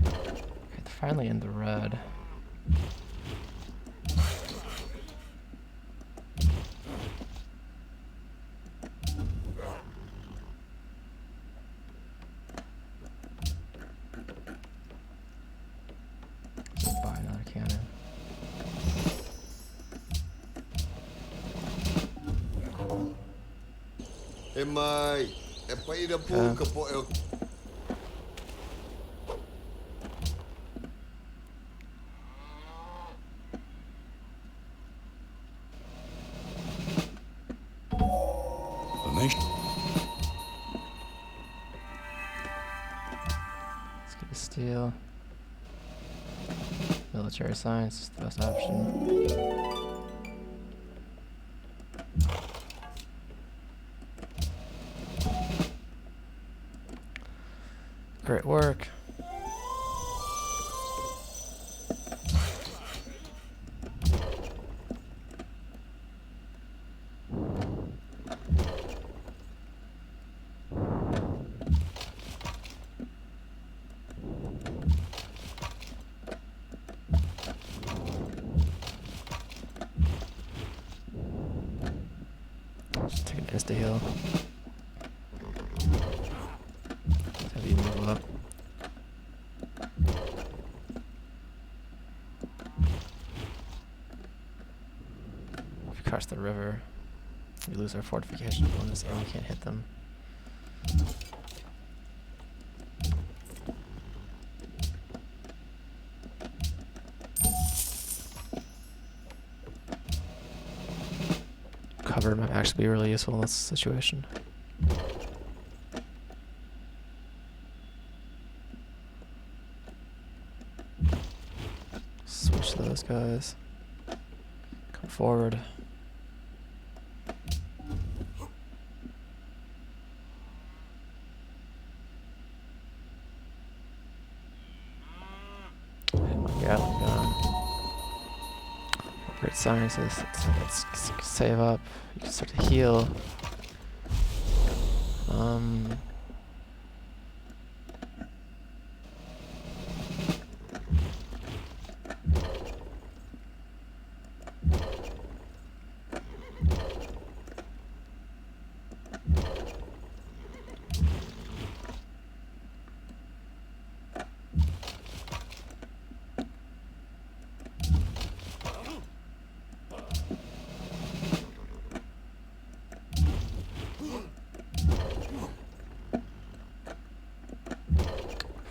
Okay, they're finally in the red. Buy another cannon. Mai, é para ir a pouco, eu Let's get a steel. Military science is the best option. Great work. Just take an insta heal. Let's have you move up. If we cross the river, we lose our fortification bonus and we can't hit them. Cover might actually be really useful in this situation. Switch those guys. Come forward. Hit my Gatling gun. Great scientist. Let's save up. You can start to heal.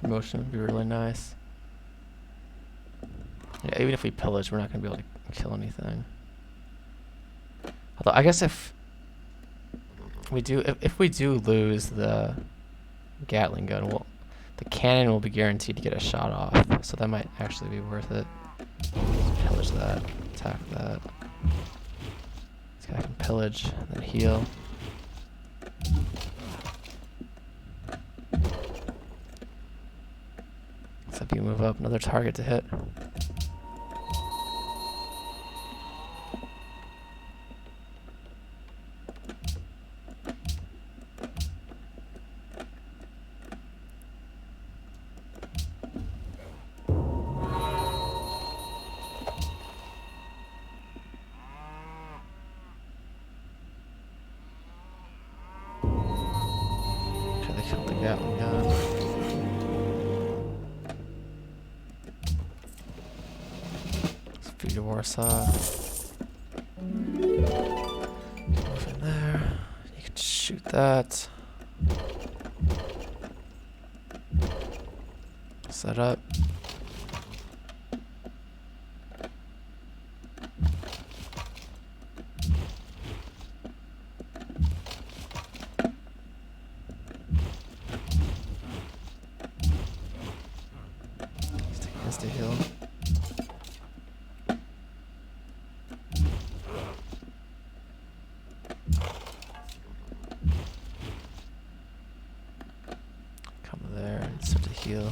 Promotion would be really nice. Yeah, even if we pillage, we're not going to be able to kill anything. Although I guess if we do lose the Gatling gun, the cannon will be guaranteed to get a shot off, so that might actually be worth it. Let's pillage that, attack that. This guy can pillage, then heal. Except you move up, another target to hit. Okay, they killed the Gatling gun. Feed to Warsaw. Move in there. You can shoot that. Set up. He's taking this to heal. Come there and start to heal.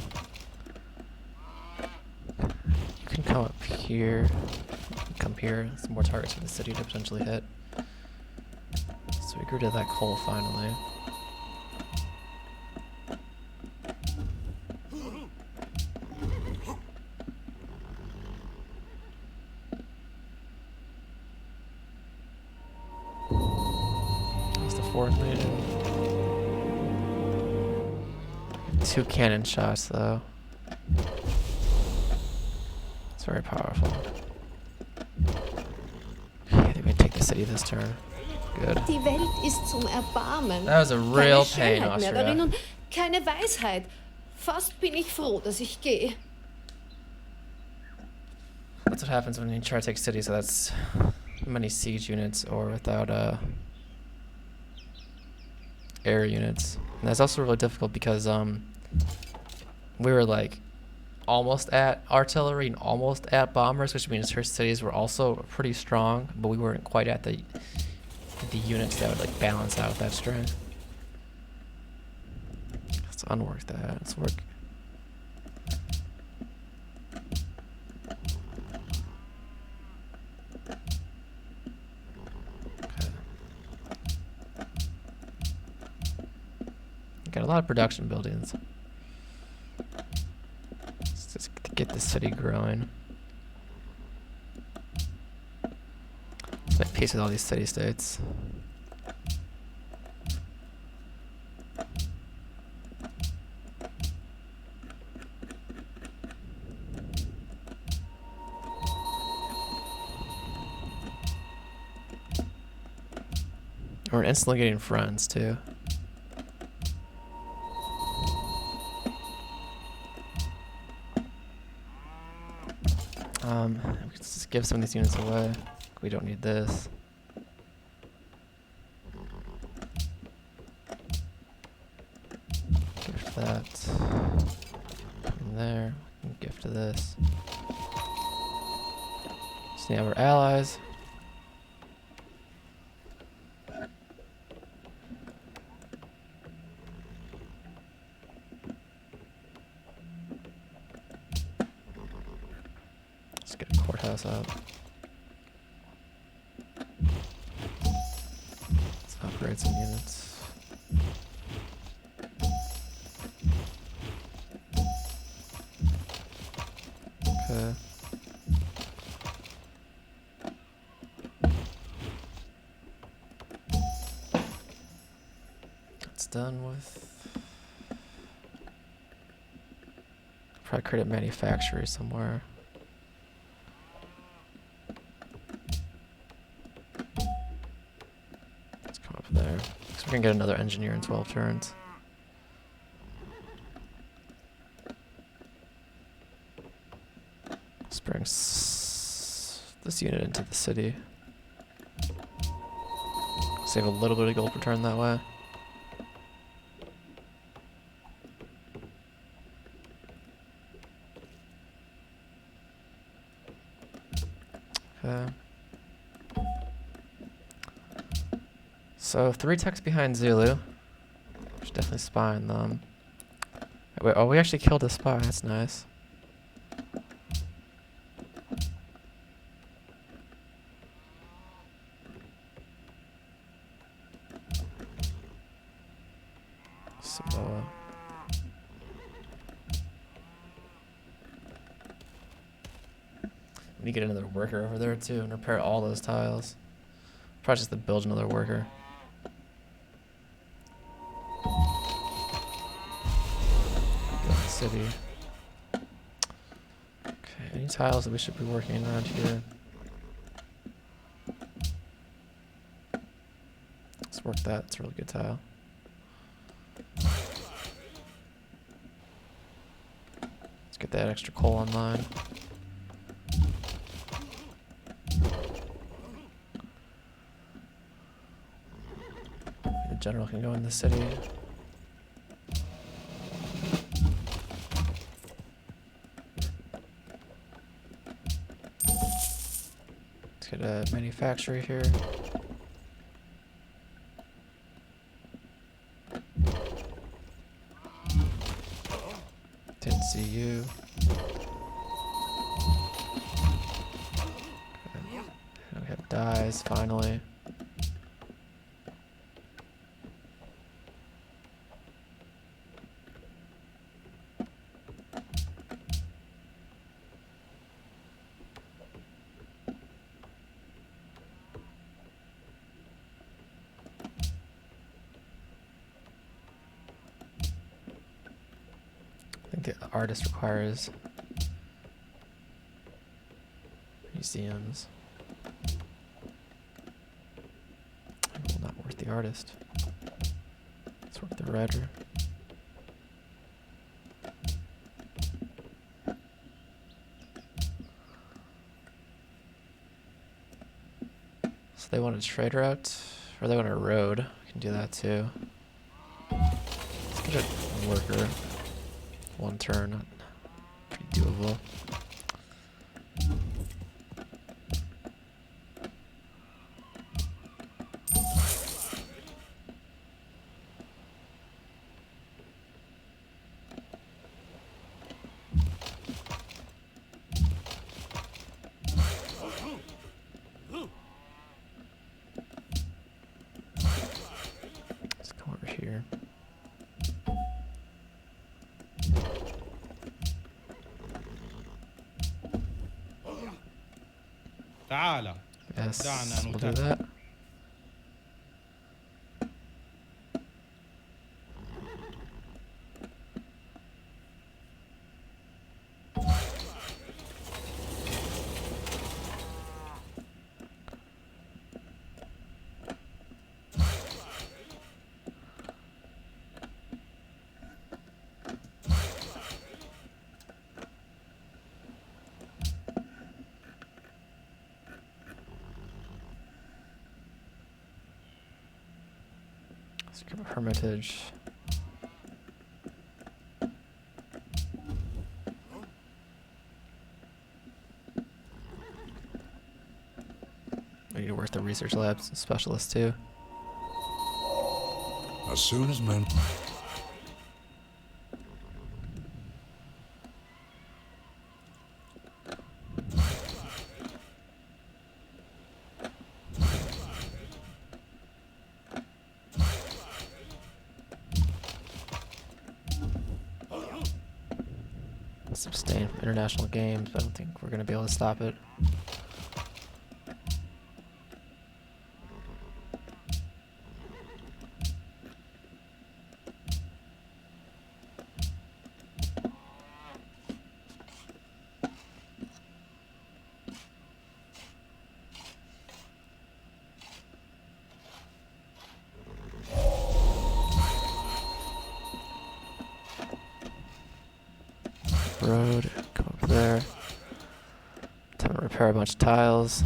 You can come up here. Come here. Some more targets for the city to potentially hit. So we grew to that coal finally. That's the fourth legion. 2 cannon shots though. It's very powerful. Okay, they're gonna take the city this turn. Good. Die Welt ist zum Erbarmen. That was a real Keine pain, Schönheit mehr darin Austria. und keine Weisheit. Fast bin ich froh, dass ich gehe. That's what happens when you try to take cities that's many siege units or without air units. And that's also really difficult because we were like almost at artillery and almost at bombers, which means her cities were also pretty strong, but we weren't quite at the units that would like balance out that strength. Let's unwork that. Let's work. Okay. Got a lot of production buildings. Let's just get the city growing. Let's make peace with all these city-states. We're instantly getting friends too. We can just give some of these units away. We don't need this. Gift that. From there. Gift to this. So now we're allies. Let's get a courthouse out. get some units. Okay. That's done with. Probably create a manufactory somewhere. Let's come up there. So we can get another engineer in 12 turns. Let's bring this unit into the city. Save a little bit of gold per turn that way. Okay. So 3 techs behind Zulu. Should definitely spy on them. Wait, oh, we actually killed a spy. That's nice. Samoa. We need to get another worker over there too and repair all those tiles. Probably just to build another worker. Go to the city. Okay, any tiles that we should be working around here? Let's work that. It's a really good tile. Let's get that extra coal online. The general can go in the city. Let's get a manufacturer here. Didn't see you. Okay. We have dies finally. I think the artist requires museums. Well, not worth the artist. It's worth the writer. So they want a trade route, or they want a road. We can do that too. Let's get a worker. 1 turn, pretty doable. Let's come over here. تعال. Yes, دعنا we'll do نتابع. that. Let's grab a hermitage. We need to work the research labs specialists too. As soon as men. abstain from international games, but I don't think we're gonna be able to stop it. Road, go over there. Time to repair a bunch of tiles.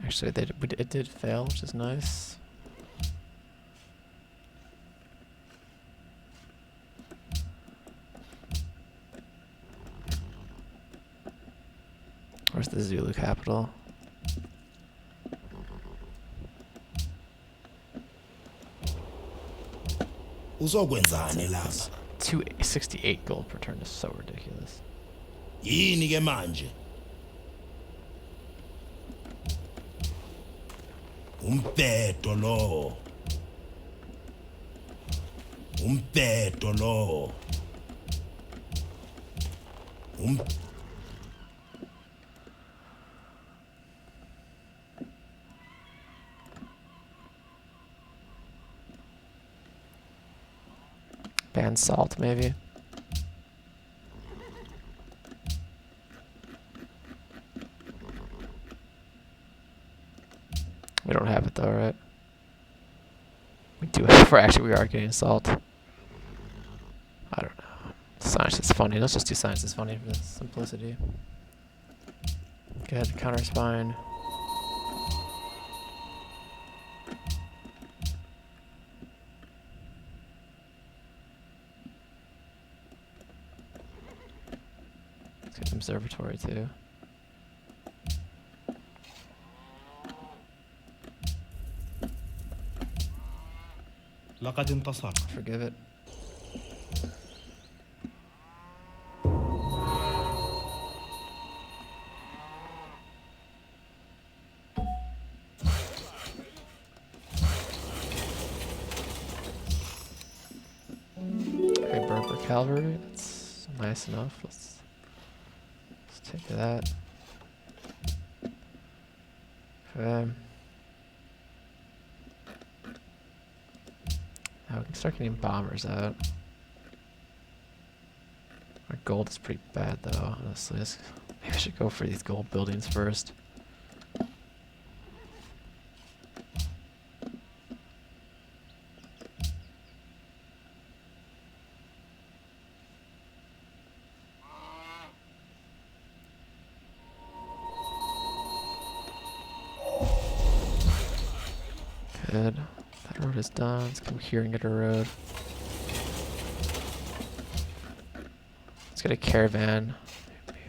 Actually, it did fail, which is nice. Where's the Zulu capital? Uzokwenzani lapha? 268 gold per turn is so ridiculous. Yini ke manje? Umbhedo lo. Umbhedo lo. Ban salt, maybe. We don't have it though, right? We do have. We are getting salt. I don't know. Science is funny. Let's just do science is funny for the simplicity. Good. Counter spine. Let's get observatory too. لقد انتصر. Forgive it. Okay, Berber Cavalry. That's nice enough. Let's take that. Okay. Now we can start getting bombers out. Our gold is pretty bad though, honestly. Maybe I should go for these gold buildings first. Good. That road is done. Let's come here and get a road. Let's get a caravan.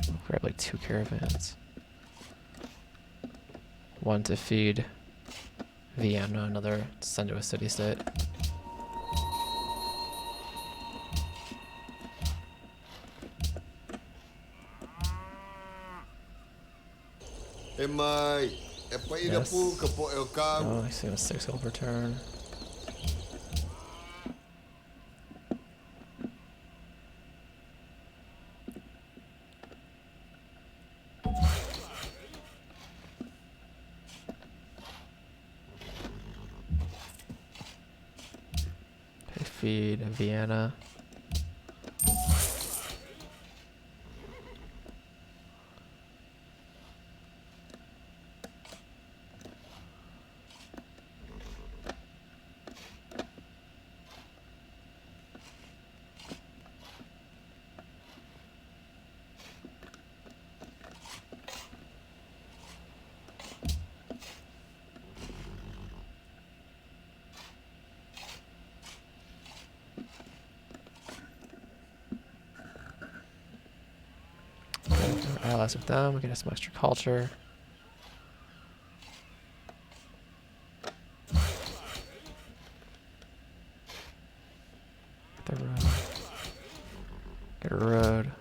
We'll grab like 2 caravans. One to feed Vienna, another to send to a city-state. Em ơi, em có ý Yes. phu cái bộ eo cam. Oh, I see a 6 gold per turn. Okay, feed Vienna. We're allies with them. We get some extra culture. Get the road. Get a road.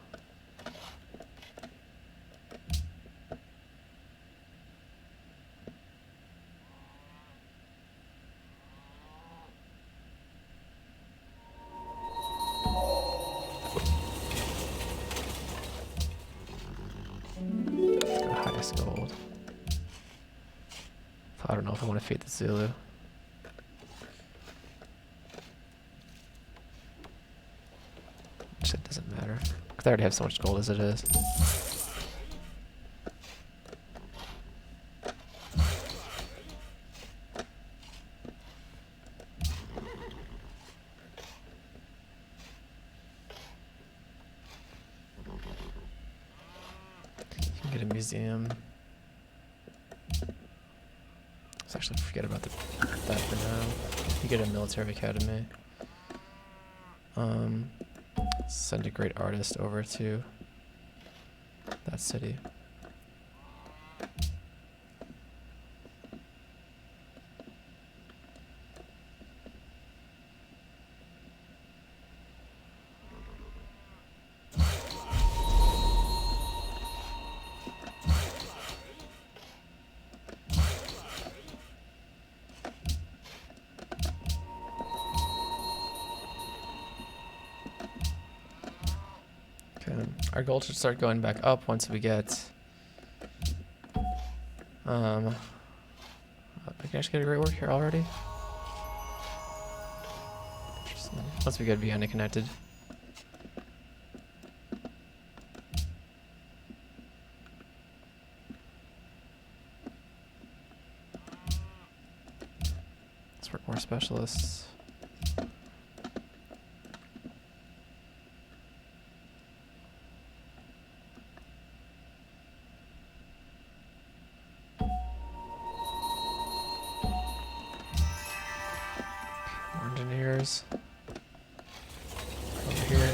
I don't know if I want to feed the Zulu. Actually, it doesn't matter. Because I already have so much gold as it is. You can get a museum. Let's actually forget about that for now. You get a military academy. Send a great artist over to that city. Our gold should start going back up once we get I can actually get a great work here already. Interesting. Once we get Vienna connected. Let's work more specialists. Engineers over here.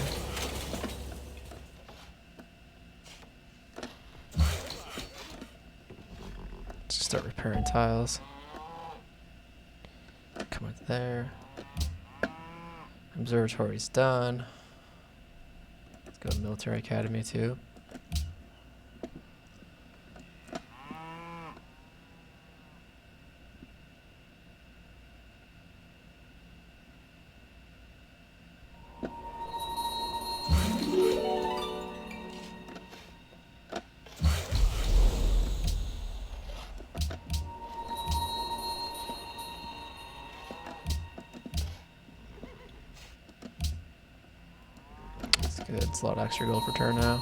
Just start repairing tiles. Come up there. Observatory's done. Let's go to military academy too. Good, it's a lot of extra gold per turn now.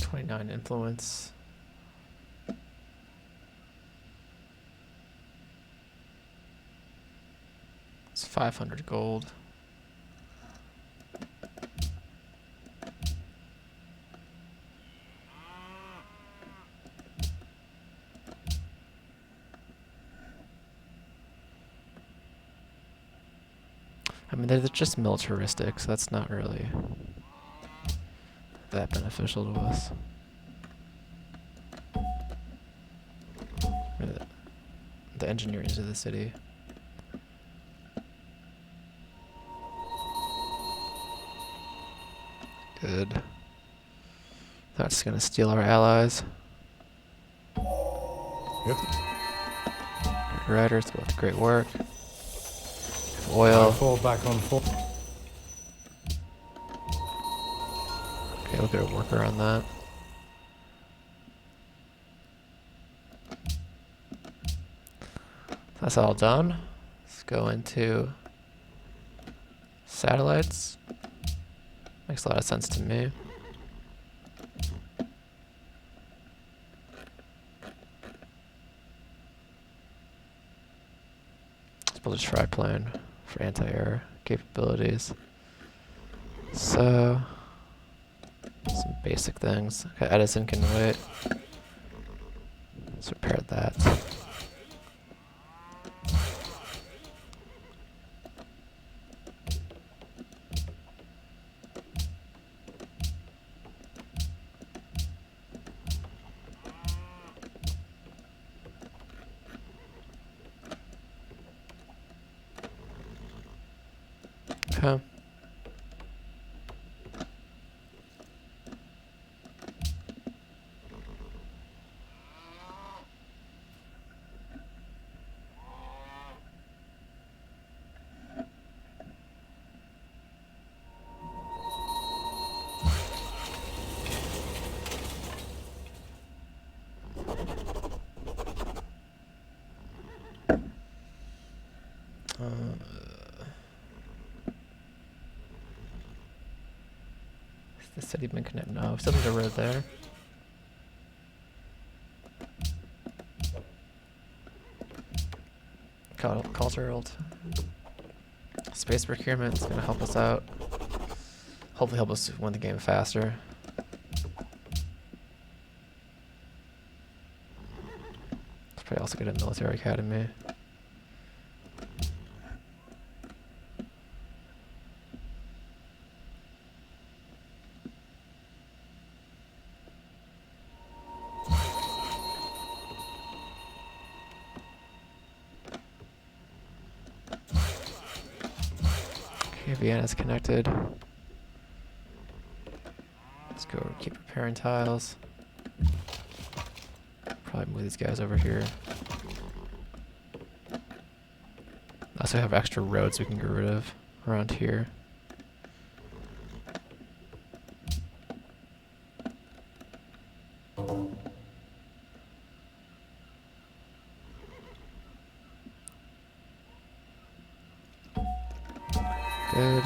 '29 influence. It's 500 gold. I mean, they're just militaristic, so that's not really that beneficial to us. The engineering of the city. Good. That's gonna steal our allies. Yep. Riders go with great work. I Oil. fall back on four. Okay, we'll get a worker on that. That's all done. Let's go into satellites. Makes a lot of sense to me. Let's build a triplane for anti-air capabilities. So, some basic things. Okay, Edison can wait. Let's repair that. Okay. Has the city been connected? No, still need a road there. Cultural space procurement is gonna help us out. Hopefully help us win the game faster. It's probably also get a military academy. Okay, Vienna's connected. Let's go keep repairing tiles. Probably move these guys over here. Also have extra roads we can get rid of around here. Good.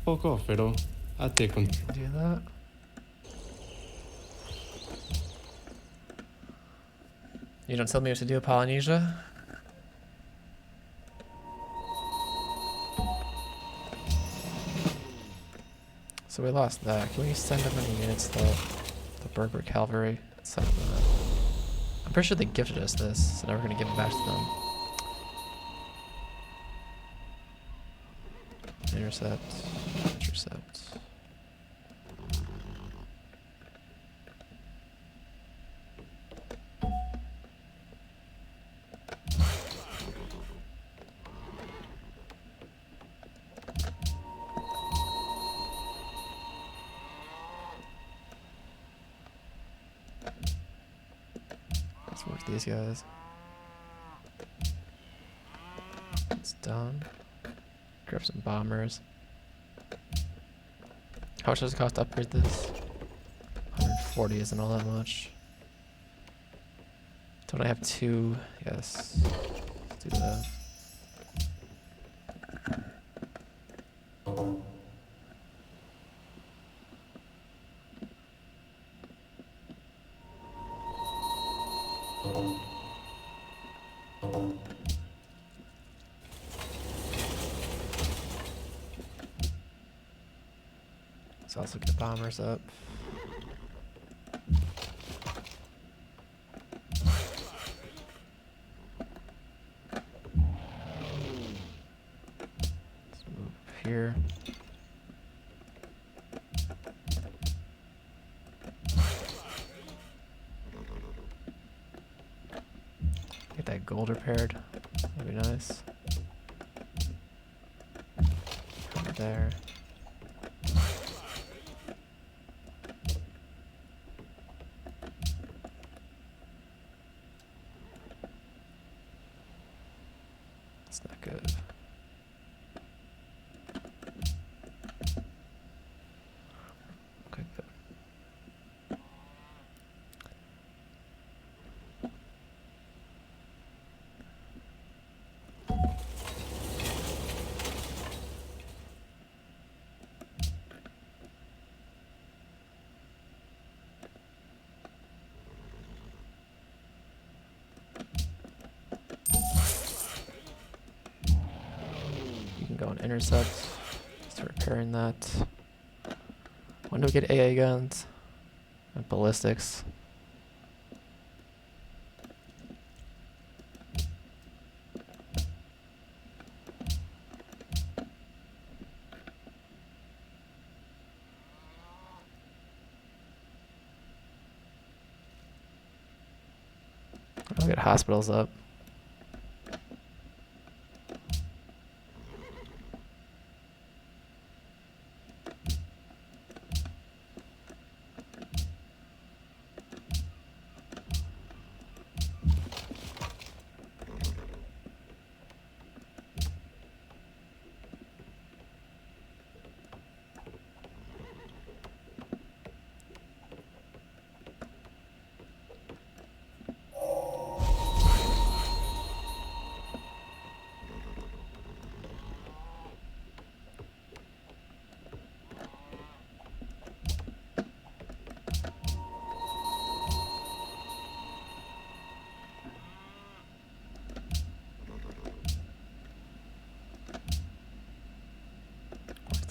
Fuck off, Fiddle. I take control. Do that. You don't tell me what to do, Polynesia? So we lost that. Can we send them any units though? The Berber cavalry. Send them that. I'm pretty sure they gifted us this, so now we're gonna give it back to them. Intercept. Intercept. Let's work these guys. It's done. Grab some bombers. How much does it cost to upgrade this? 140 isn't all that much. Don't I have two? Yes. Let's do that. Let's also get bombers up. Let's move here. Get that gold repaired. That'd be nice. Over there. That's not good. Okay, good. You can go and intercept. Start repairing that. When do we get AA guns? And ballistics. I'll get hospitals up.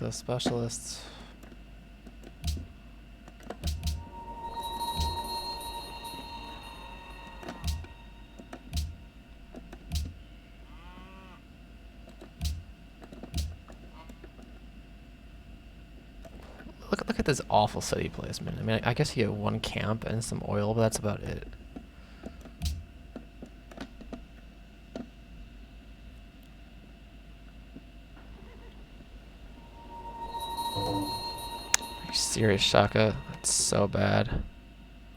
those specialists. Look at this awful city placement. I mean, I guess you get one camp and some oil, but that's about it. Are you serious, Shaka? That's so bad.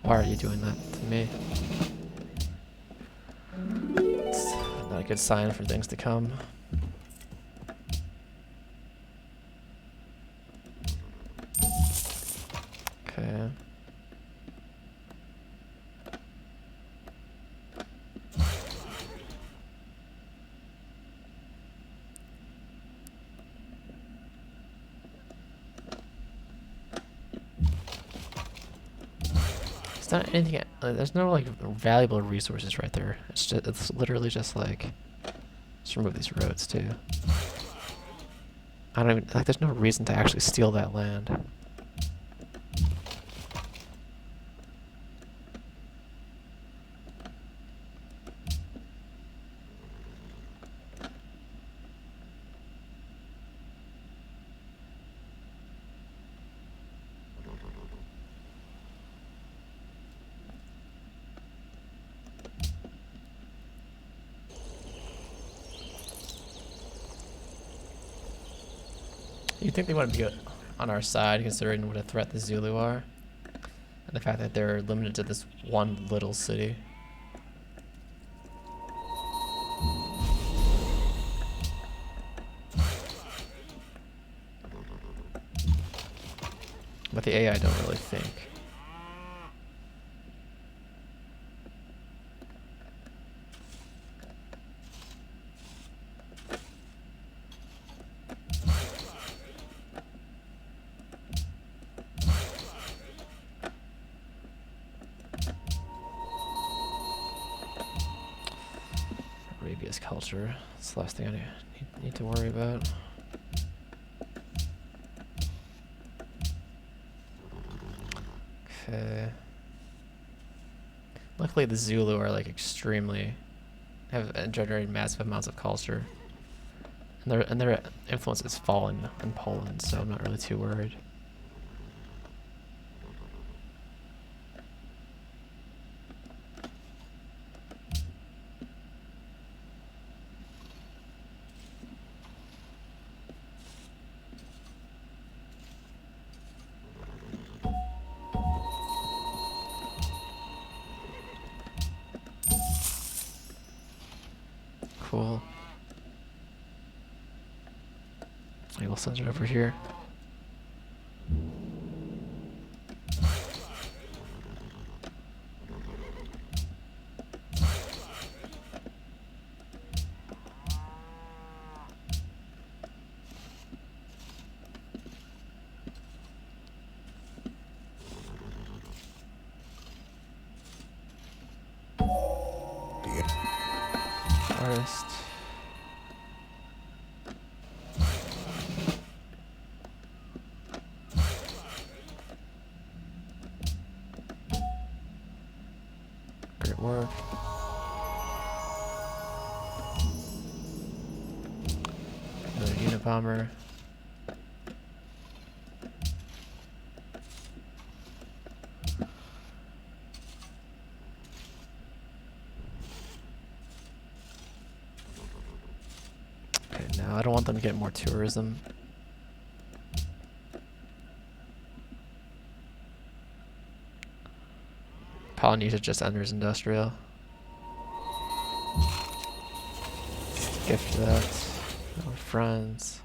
Why are you doing that to me? It's not a good sign for things to come. Okay. It's not anything. There's no like valuable resources right there. It's literally just like, just remove these roads too. I don't even like. There's no reason to actually steal that land. You'd think they wouldn't be on our side, considering what a threat the Zulu are, and the fact that they're limited to this one little city. But the AI don't really think. Arabia's culture. That's the last thing I need to worry about. Okay. Luckily, the Zulu are like have generated massive amounts of culture, and their influence has fallen in Poland, so I'm not really too worried. Cool. I will send it over here. Artist. Great work. Another Unabomber. Okay, now I don't want them to get more tourism. Polynesia just enters industrial. Gift that. Our friends.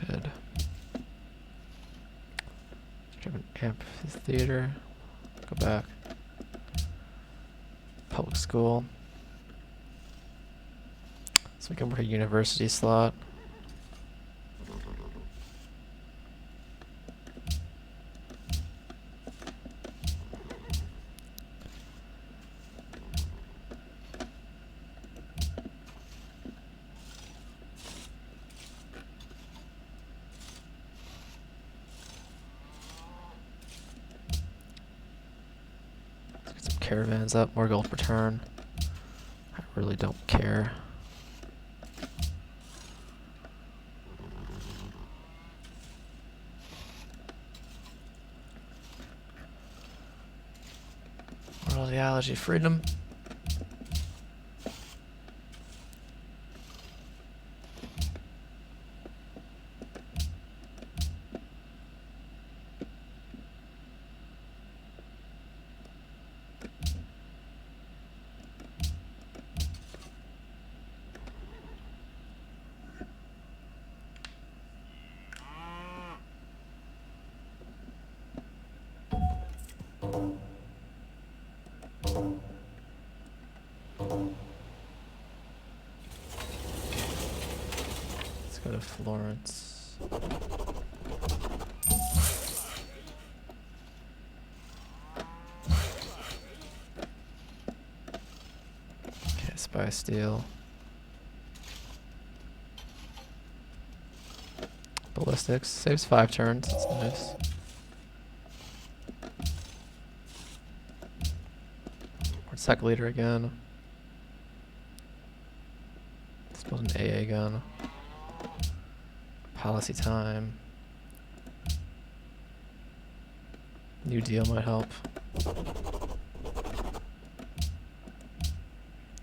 Good. German amphitheater. Go back. Public school. So we can work a university slot. caravans up, more gold per turn. I really don't care. World ideology, freedom. Let's go to Florence. Okay, spy steel. Ballistics saves 5 turns. That's nice. Sec leader again. Suppose an AA gun. Policy time. New deal might help.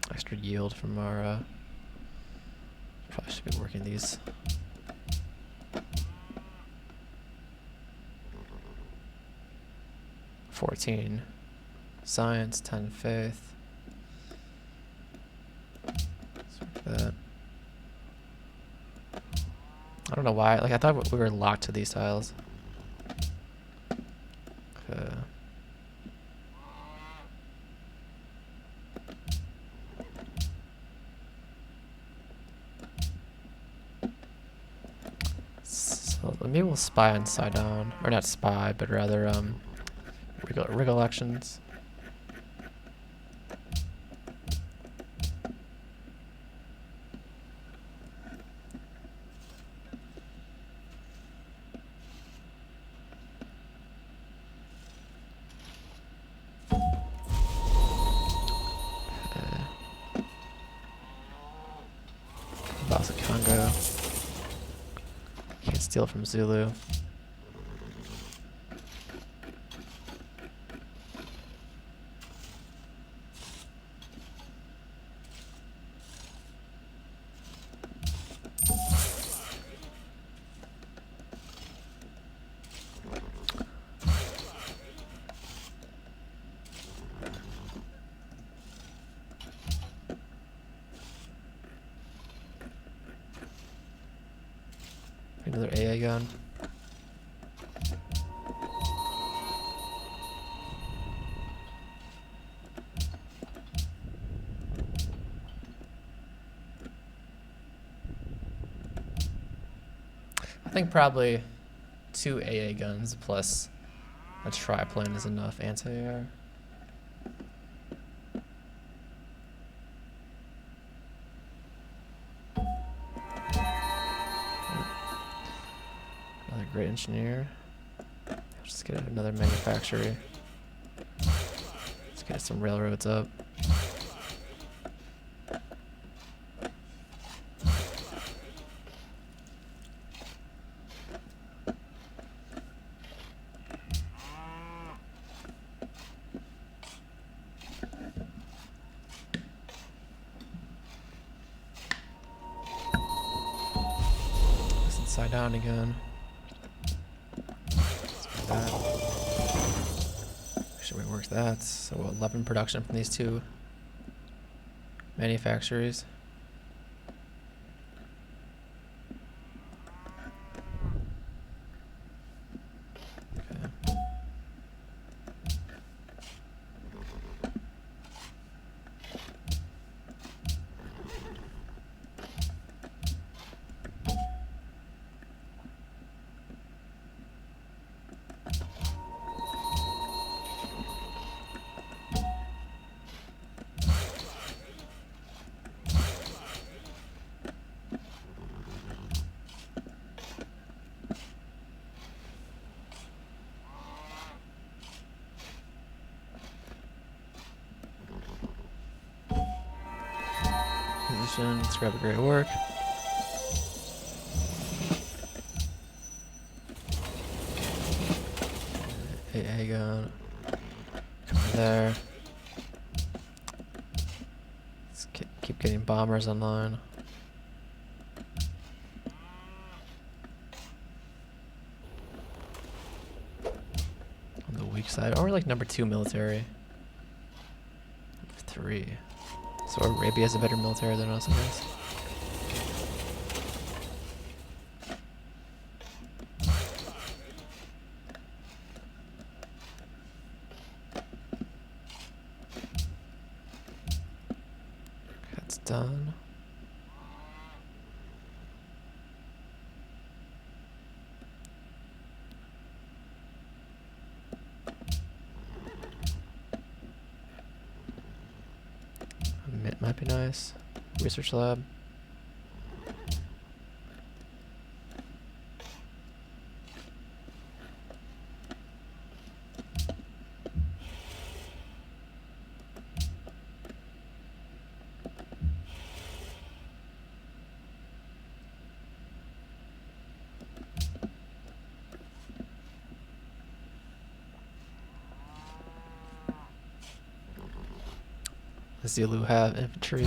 Extra yield from our. Probably should be working these. $14. Science, 10 faith. Let's work that. I don't know why. Like I thought we were locked to these tiles. Okay. So maybe we'll spy on Sidon, or not spy, but rather rig elections. Boss of Congo. Can't steal from Zulu. Another AA gun. I think probably 2 AA guns plus a triplane is enough anti-air. Another great engineer. Just get another manufactory. Let's get some railroads up. Side down again. That. Should we work that? So 11 production from these 2 manufactories. Okay. position. Let's grab a great work. AA gun. Come there. Let's keep getting bombers online. On the weak side, or like number 2 military. Number 3. So Arabia has a better military than us, I guess. That's done. It might be nice. Research lab. The Zulu have infantry.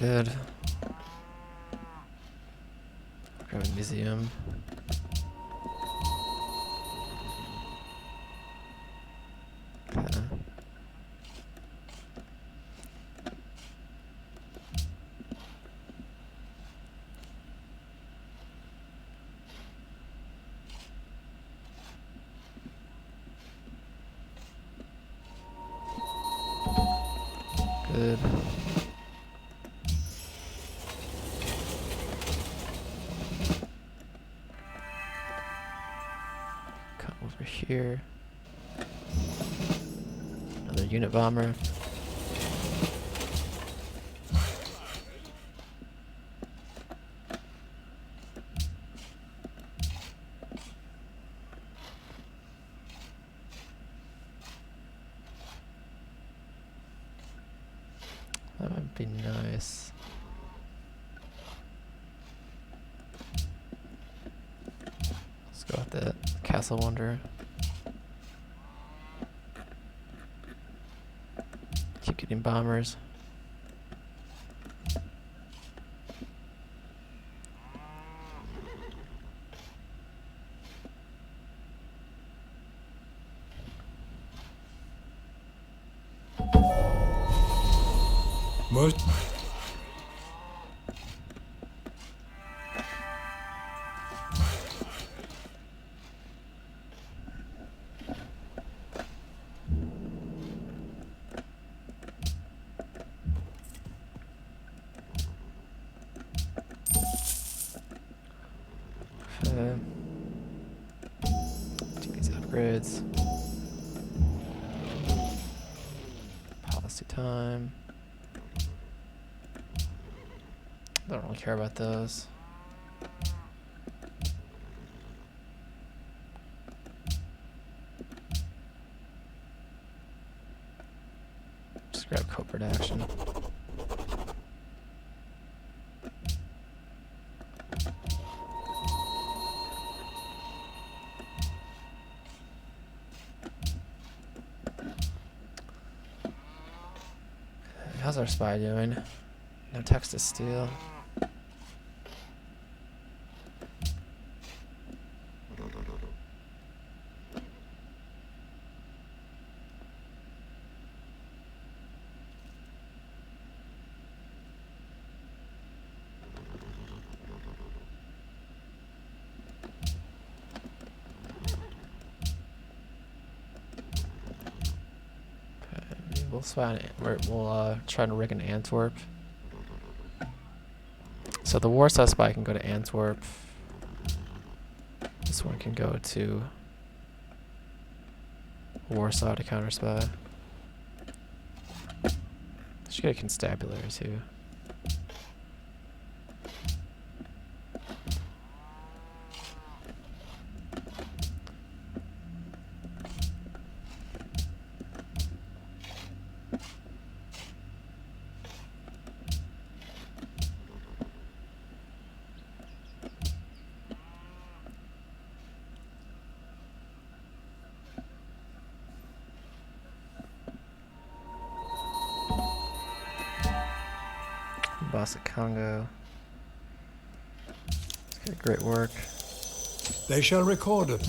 Good. Grab a museum. Okay. Good. Come over here. Another unit bomber. That would be nice. Let's go with that Castle Wonder. Keep getting bombers. Most Do these upgrades. Policy time. Don't really care about those. Just grab covert action. How's our spy doing? No text to steal. We'll spy. We'll try to rig in Antwerp. So the Warsaw spy can go to Antwerp. This one can go to Warsaw to counter spy. Should get a constabulary too. boss of Congo. Okay, great work. They shall record it.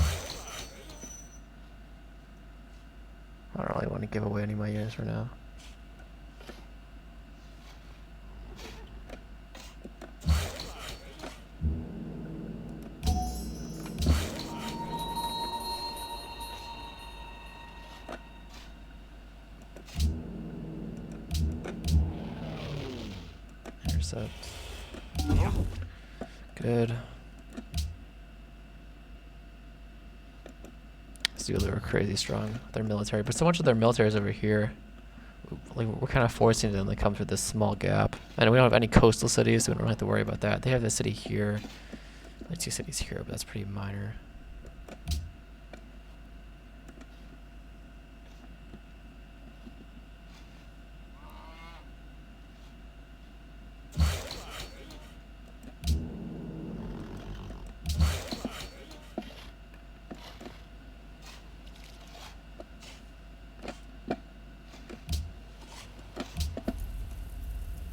I don't really want to give away any of my units for now. Intercept. Good. Zulu are crazy strong. Their military, but so much of their military is over here. Like we're kind of forcing them to come through this small gap. And we don't have any coastal cities, so we don't have to worry about that. They have the city here, like 2 cities here, but that's pretty minor.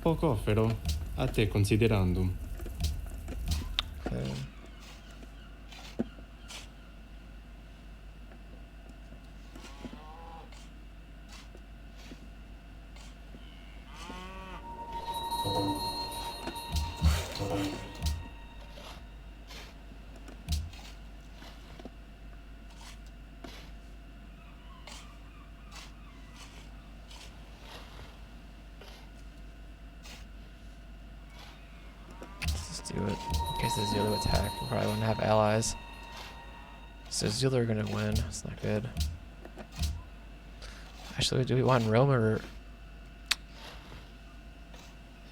Poco off, vero? A te considerandum. Okay. Do it. In case the Zulu attack, we probably wouldn't have allies. So Zulu are gonna win. It's not good. Actually, do we want Rome or?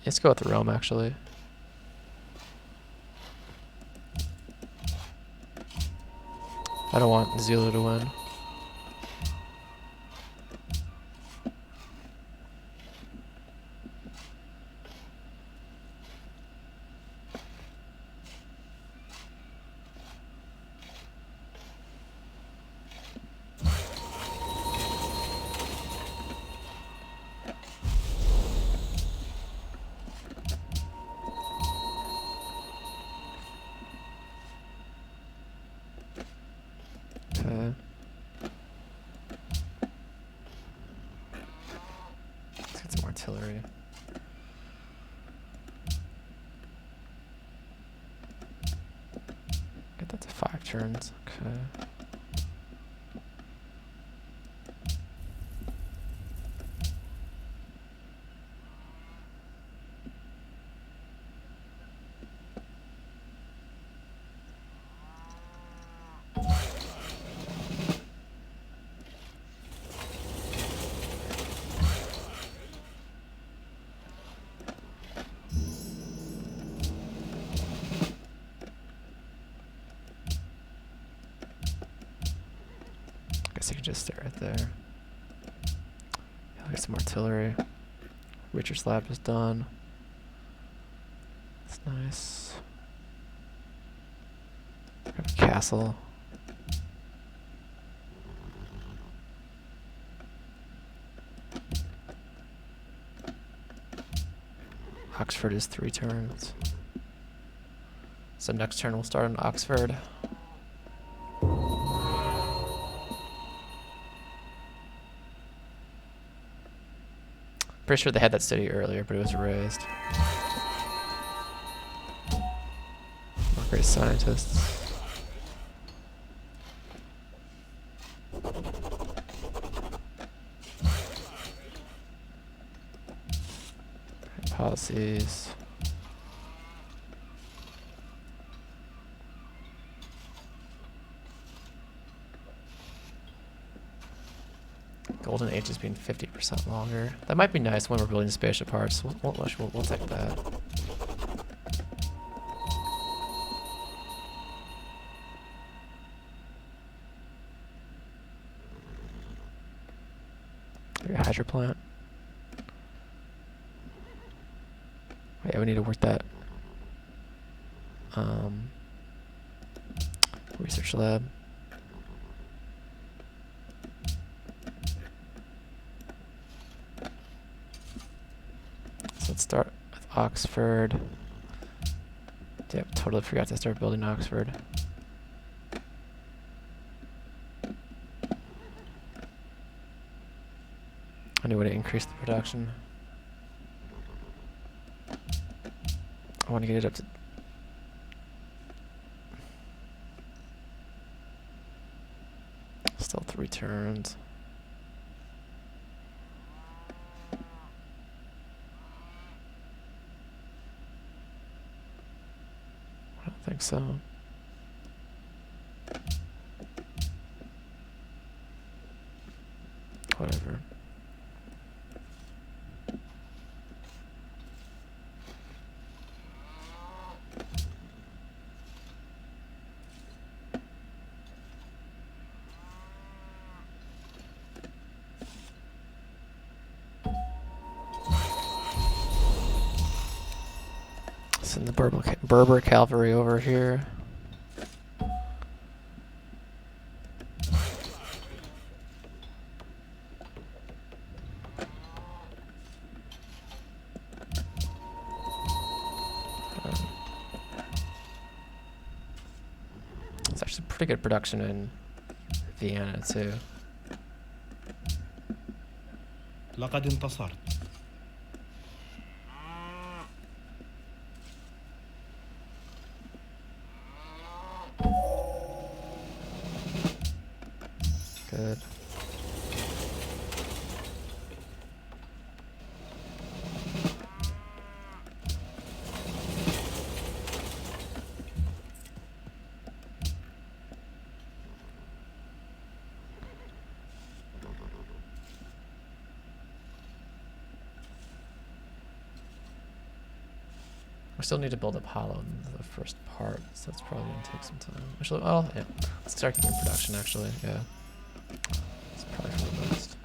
Let's go with Rome, actually. I don't want Zulu to win. Okay. Let's get some artillery. Get that to 5 turns. Okay. Guess you can just stay right there. I'll get some artillery. Richard Slab is done. That's nice. Grab a castle. Oxford is 3 turns. So next turn we'll start on Oxford. Pretty sure they had that city earlier, but it was erased. Not great scientists. Policies. Golden Age has been 50% longer. That might be nice when we're building spaceship parts. We'll take that. Your hydro plant. Yeah, we need to work that. Research lab. So let's start with Oxford. Yep, totally forgot to start building Oxford. I knew how to increase the production. I want to get it up to... Still 3 turns. I don't think so. Whatever. Send the Berber cavalry over here. It's actually pretty good production in Vienna too. لقد انتصرت. Good. We still need to build up Hollow in the first part, so it's probably gonna take some time. Actually, oh yeah, let's start getting production actually. Yeah, it's probably for the best.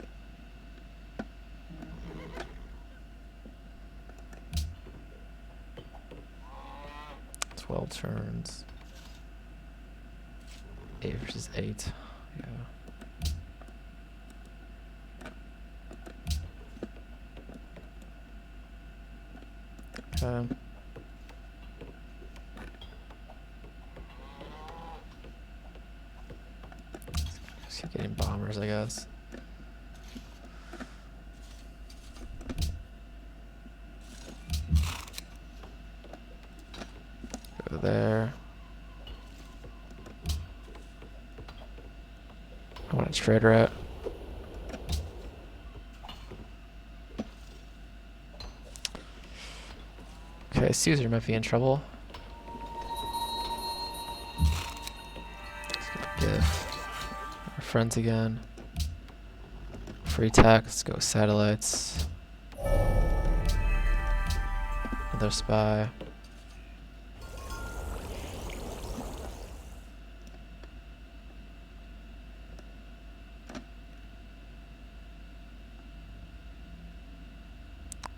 12 turns. 8 versus 8. Yeah. Okay. Just keep getting bombers, I guess. Go there. I want a trader at. Okay, Caesar might be in trouble. Let's get a gift. Our friends again. Free tech, let's go satellites. Another spy.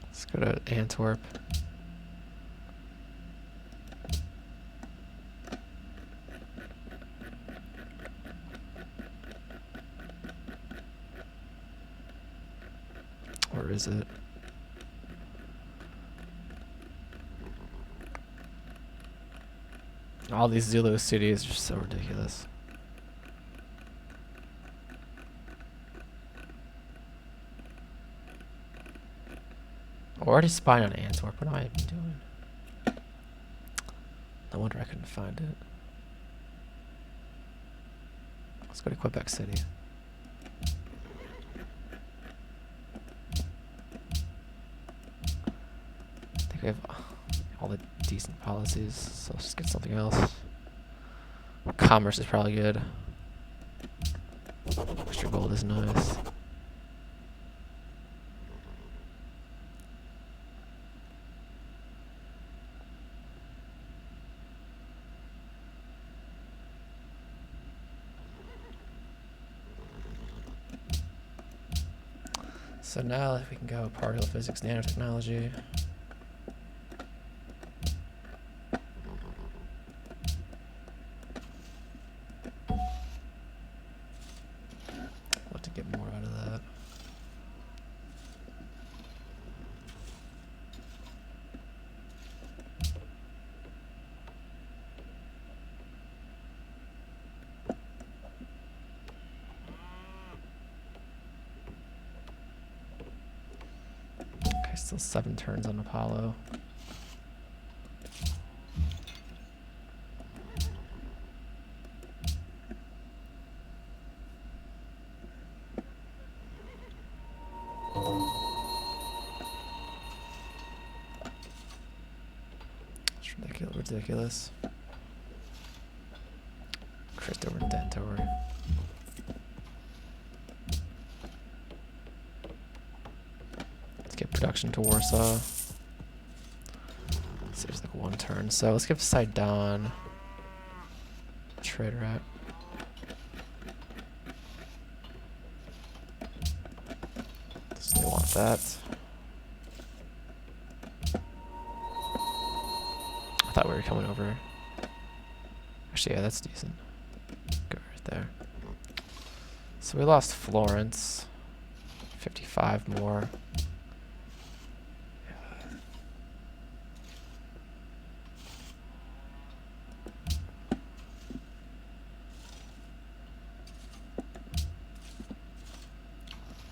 Let's go to Antwerp. Where is it? All these Zulu cities are so ridiculous. We're already spying on Antwerp. What am I even doing? No wonder I couldn't find it. Let's go to Quebec City. I think we have all the decent policies, so let's just get something else. Commerce is probably good. Extra gold is nice. So now if we can go particle physics, nanotechnology. What to get more out of that? Still 7 turns on Apollo. It's ridiculous. Christopher Dentor. Let's get production to Warsaw. Saves like 1 turn. So let's give Sidon a trade route. So they want that. I thought we were coming over. Actually, yeah, that's decent. Go right there. So we lost Florence. 55 more.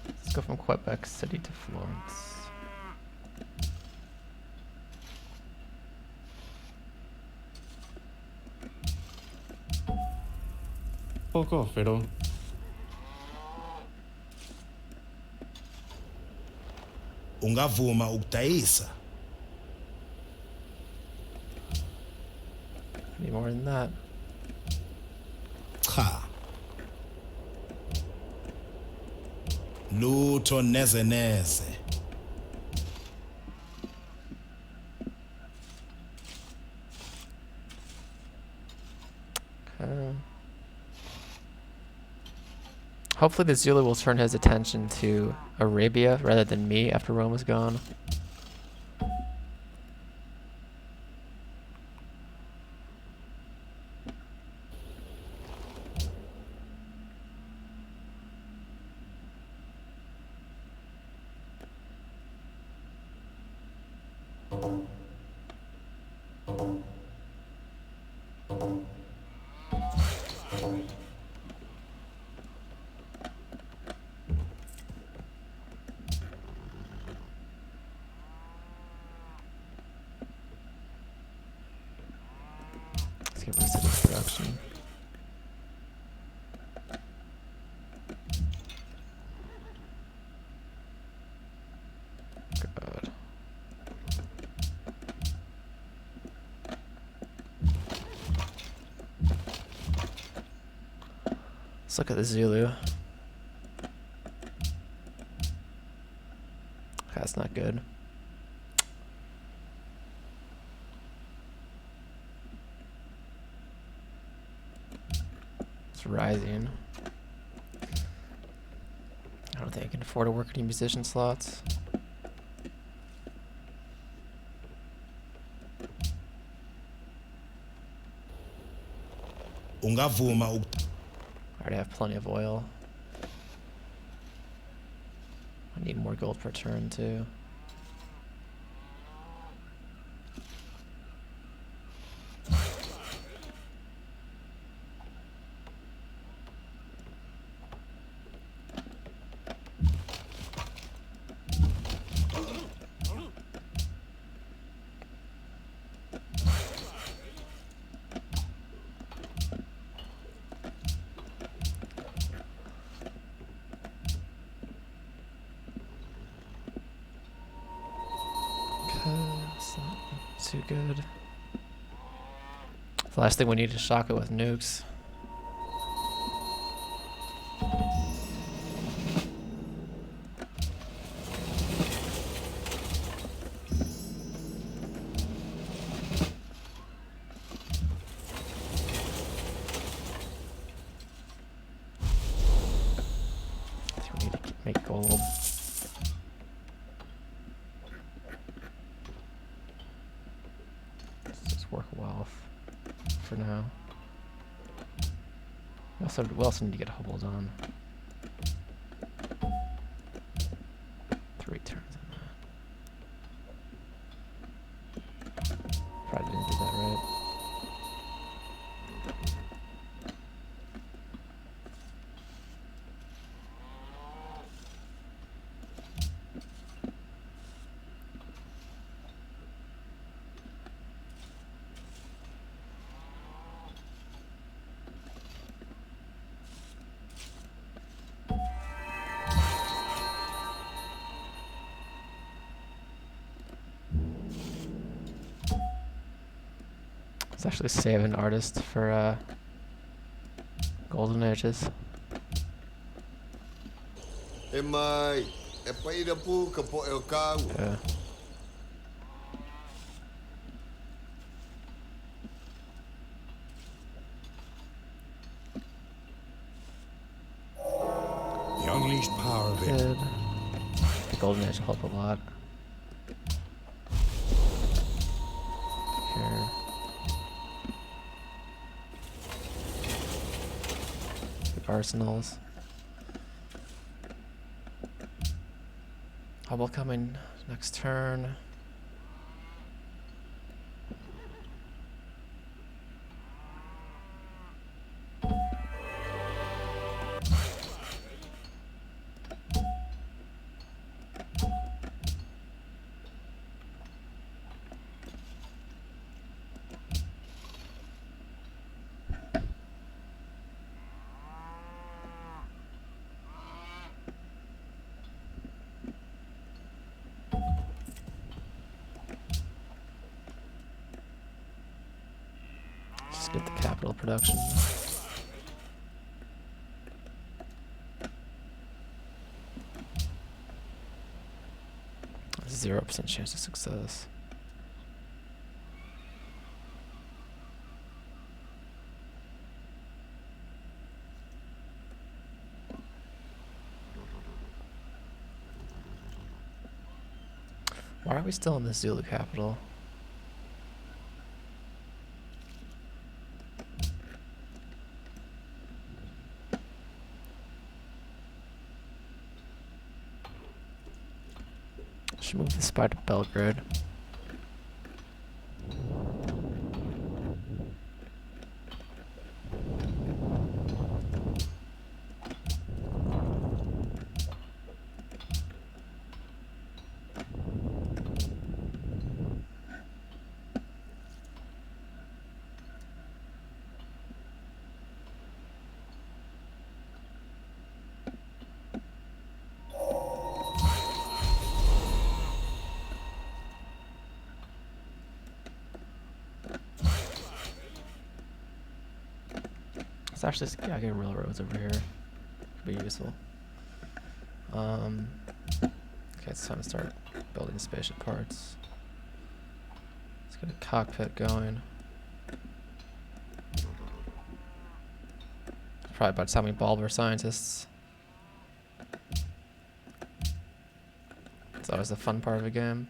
Let's go from Quebec City to Florence. Poco offero. Ungavuma ukudayisa. Any more than that? Cha. Lutho neze neze. Hopefully the Zulu will turn his attention to Arabia rather than me after Rome is gone. Let's get rid of production. Good. Let's look at the Zulu. That's not good. It's rising. I don't think I can afford to work any musician slots. Ungavuma I already have plenty of oil. I need more gold per turn too. It's not too good. The last thing we need is shock it with nukes. I think we need to make gold. Work wealth for now. We also need to get Hubble done. 3 turns on that. Probably didn't do that right. actually save an artist for Golden Ages. E mai, e paira pu ka po e o kau. Yeah. The unleashed power of it. Good. The Golden Age will help a lot. Here. The arsenals. Hubble coming next turn. Just get the capital production. 0% chance of success. Why are we still in the Zulu capital? Should move the spy to Belgrade. Let's actually yeah, get railroads over here. Could be useful. Okay, it's time to start building spaceship parts. Let's get a cockpit going. Probably about time we bulb our scientists. It's always the fun part of a game.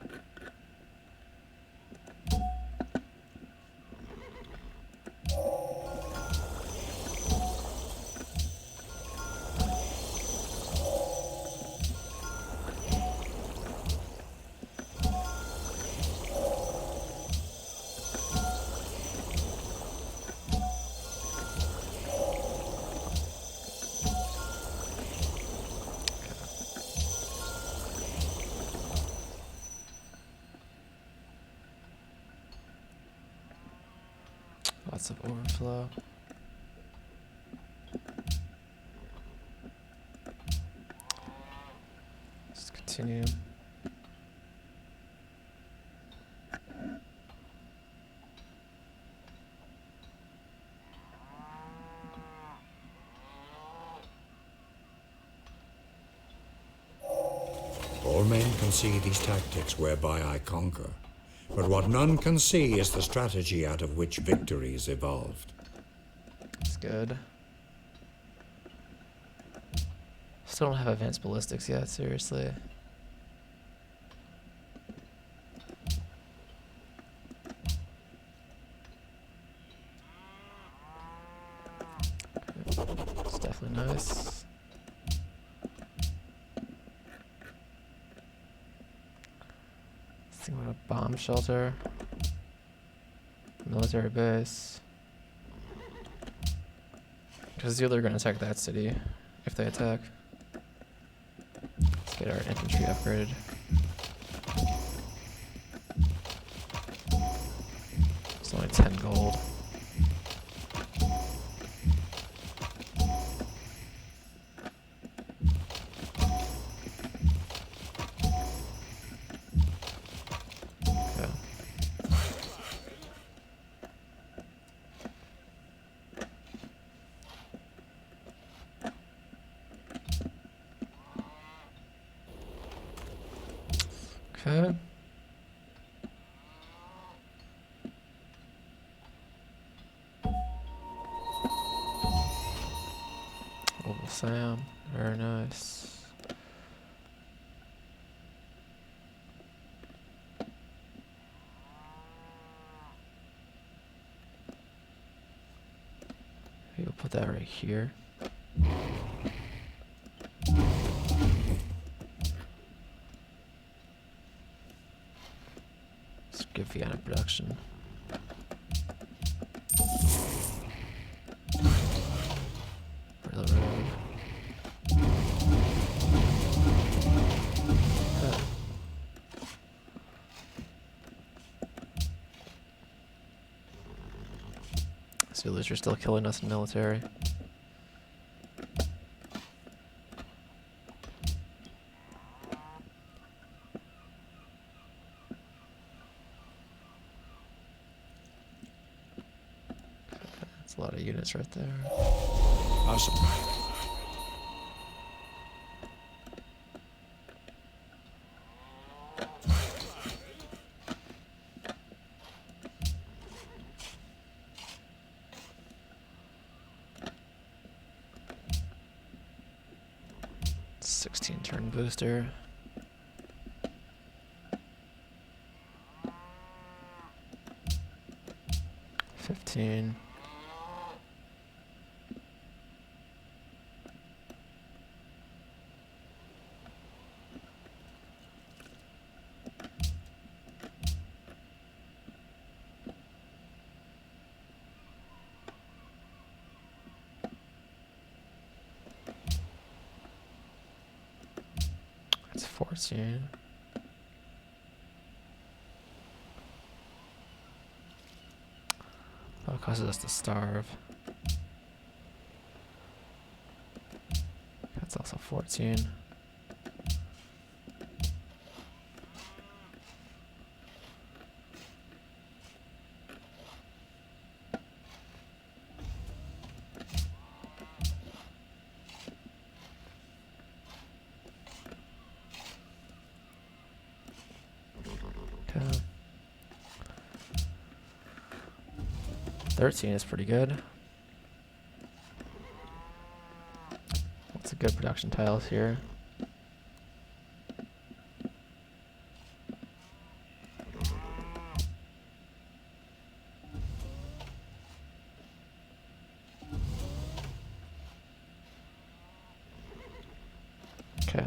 Lots of overflow. Let's continue. All men can see these tactics whereby I conquer. But what none can see is the strategy out of which victory is evolved. That's good. Still don't have advanced ballistics yet, seriously. It's definitely nice. Let's think about a bomb shelter. Military base. Because Zulu are going to attack that city if they attack. Let's get our infantry upgraded. It's only 10 gold. Okay. Okay. Oval Sam, very nice. We'll put that right here. Let's give Vienna production. Railroad. Okay. Zulus are still killing us in military. That's a lot of units right there. Awesome. 16 turn booster. $15. That's 14. Oh, it causes us to starve. That's also 14. Okay. 13 is pretty good. What's a good production tiles here? Okay.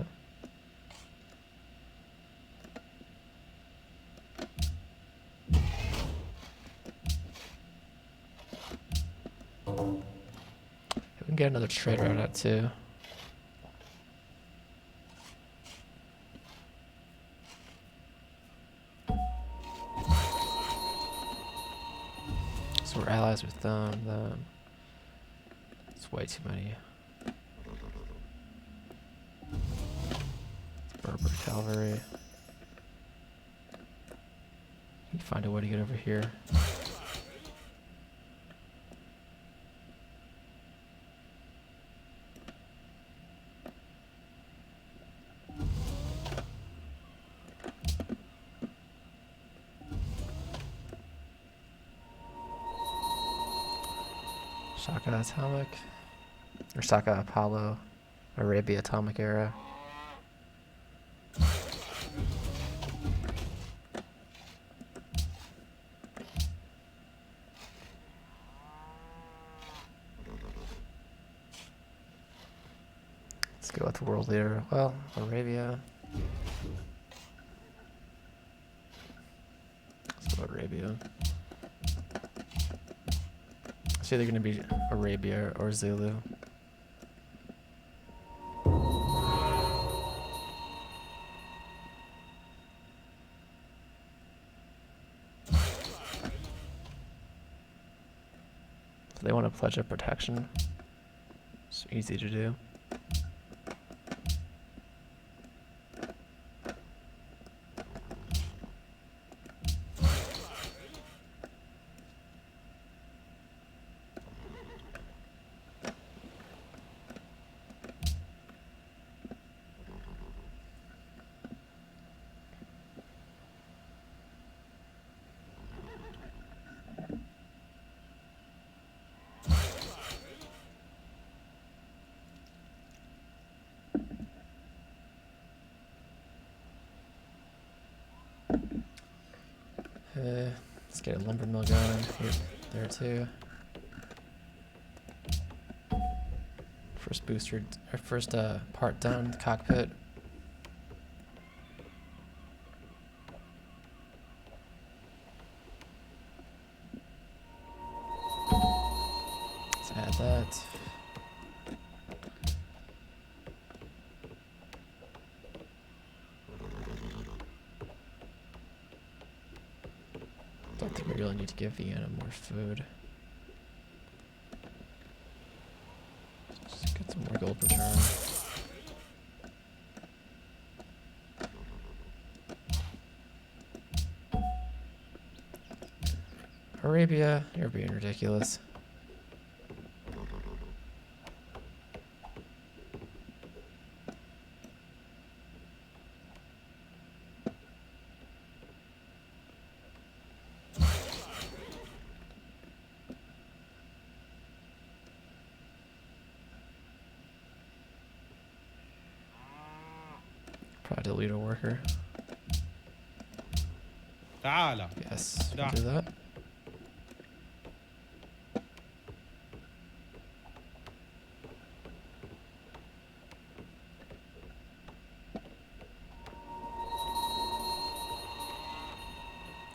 We can get another trade route out too. So we're allies with them. It's way too many. Berber cavalry. You find a way to get over here. Shaka Atomic, or Shaka Apollo, Arabia Atomic Era. Let's go with world leader. Well, Arabia. Let's go Arabia. It's either going to be Arabia or Zulu. So they want to pledge a protection. It's easy to do. Let's get a lumber mill going here, there too. First booster, or first part done, cockpit. Let's add that. Don't think we really need to give Vienna more food. Just get some more gold return. Arabia, you're being ridiculous. Probably delete a worker. تعال. Yes, we'll Da. do that.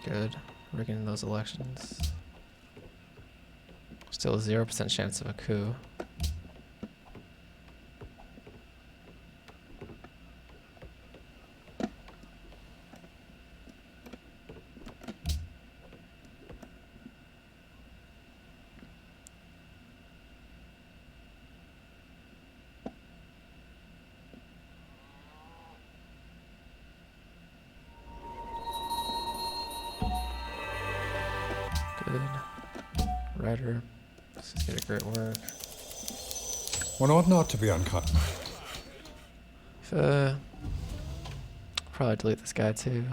Good. Rigging those elections. Still a 0% chance of a coup. Good. Rider. This is gonna great work. One ought not to be uncut. Probably delete this guy too.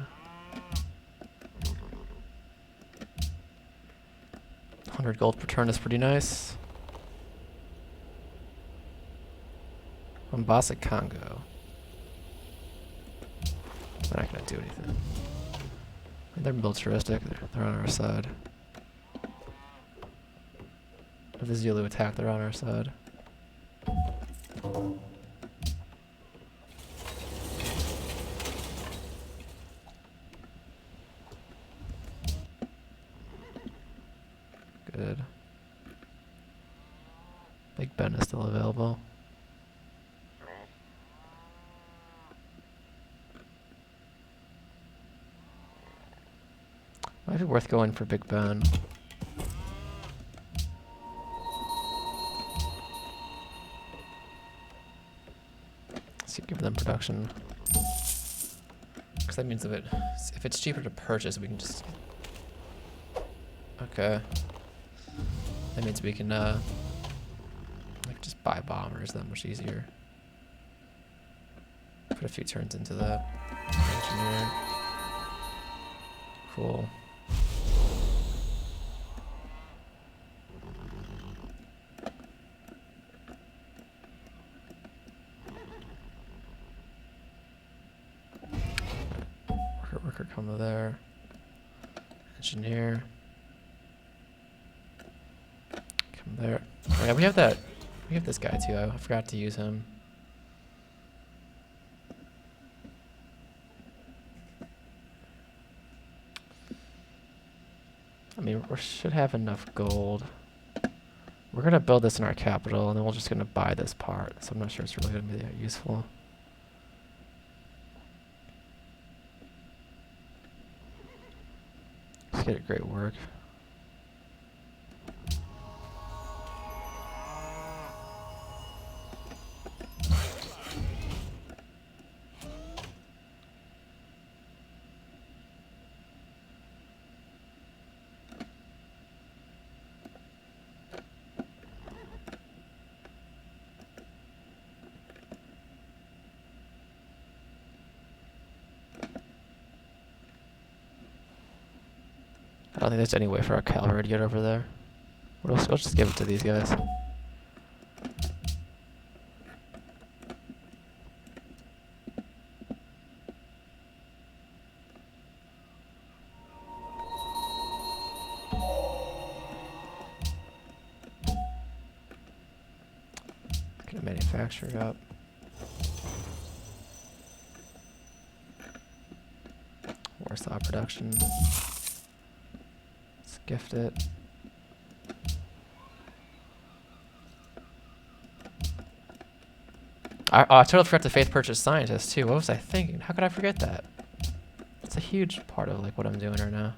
100 gold per turn is pretty nice. Mombasa, Congo. They're not gonna do anything. They're militaristic. They're on our side. If the Zulu attack, they're on our side. Good. Big Ben is still available. Might be worth going for Big Ben. See, give them production. Because that means if it's cheaper to purchase, we can just. Okay. That means we can like just buy bombers that much easier. Put a few turns into that. Engineer. Cool. Worker come there. Engineer. Come there. Oh yeah, we have that. We have this guy too. I forgot to use him. I mean, we should have enough gold. We're gonna build this in our capital, and then we're just gonna buy this part. So I'm not sure it's really gonna be that useful. Let's get it great work. I don't think there's any way for our cavalry to get over there. We'll just give it to these guys. manufacturing up. Warsaw production. Let's gift it. I totally forgot the faith purchase scientist too. What was I thinking? How could I forget that? It's a huge part of like what I'm doing right now.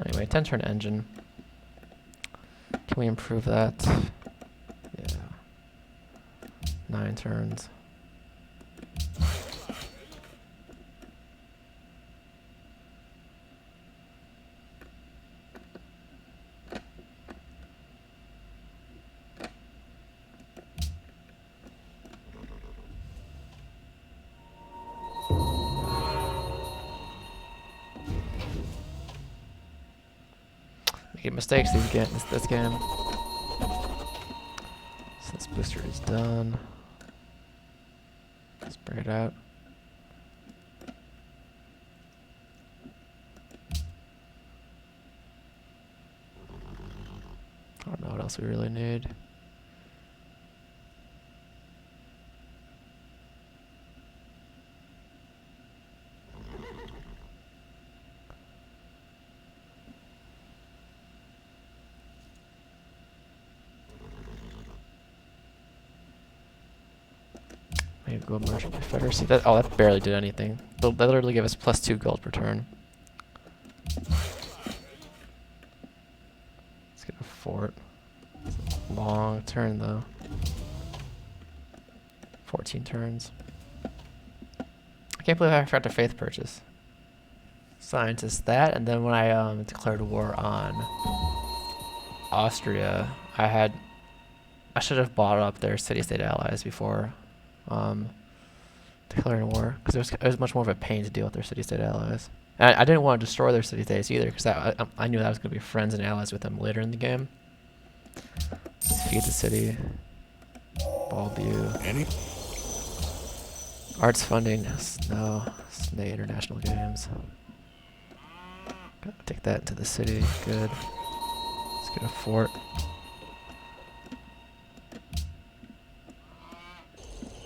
Anyway, 10 turn engine. Can we improve that? Yeah. 9 turns. Making mistakes this game. So this booster is done. Let's bring it out. I don't know what else we really need. Maybe go Merchant Confederacy. That barely did anything. They literally give us +2 gold per turn. Let's get a fort. Long turn though. 14 turns. I can't believe I forgot to faith purchase. Scientist that, and then when I declared war on Austria, I should have bought up their city-state allies before declaring war, because it was much more of a pain to deal with their city-state allies. And I didn't want to destroy their city-states either, because I knew that I was going to be friends and allies with them later in the game. Just feed the city. Ballview. Any? Arts funding. No. SNA International Games. Gotta take that into the city. Good. Let's get a fort.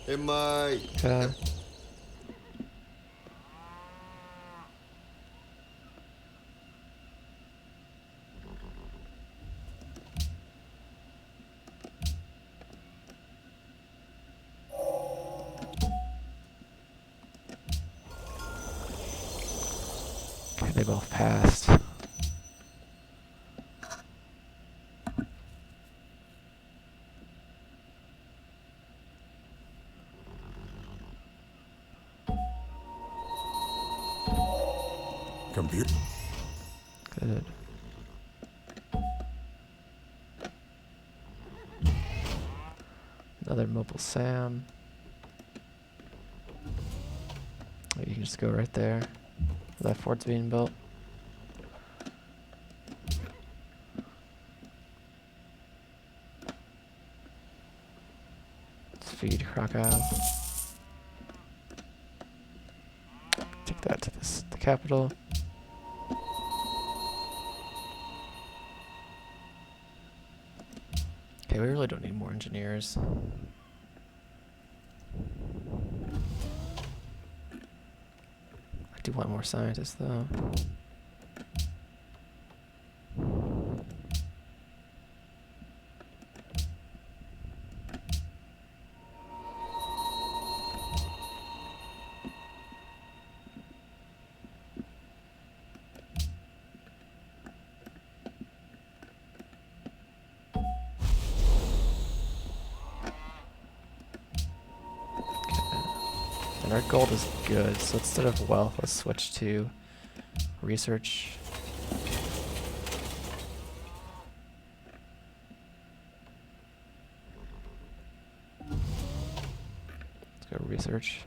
Hey, Mike. Okay. Okay, they both passed. Compute. Good. Another mobile SAM. Oh, you can just go right there. That fort's being built. Let's feed Krakow. Take that to the capital. Okay, we really don't need more engineers. I do want more scientists, though. And our gold is good, so instead of wealth, let's switch to research. Let's go research.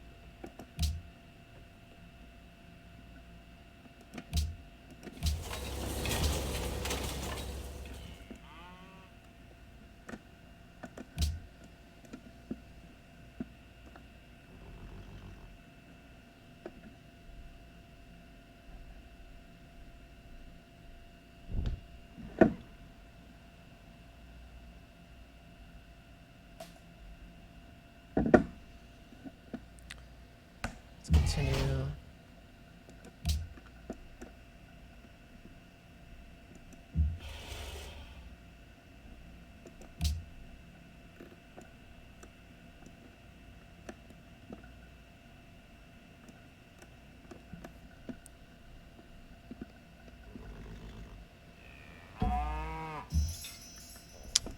continue.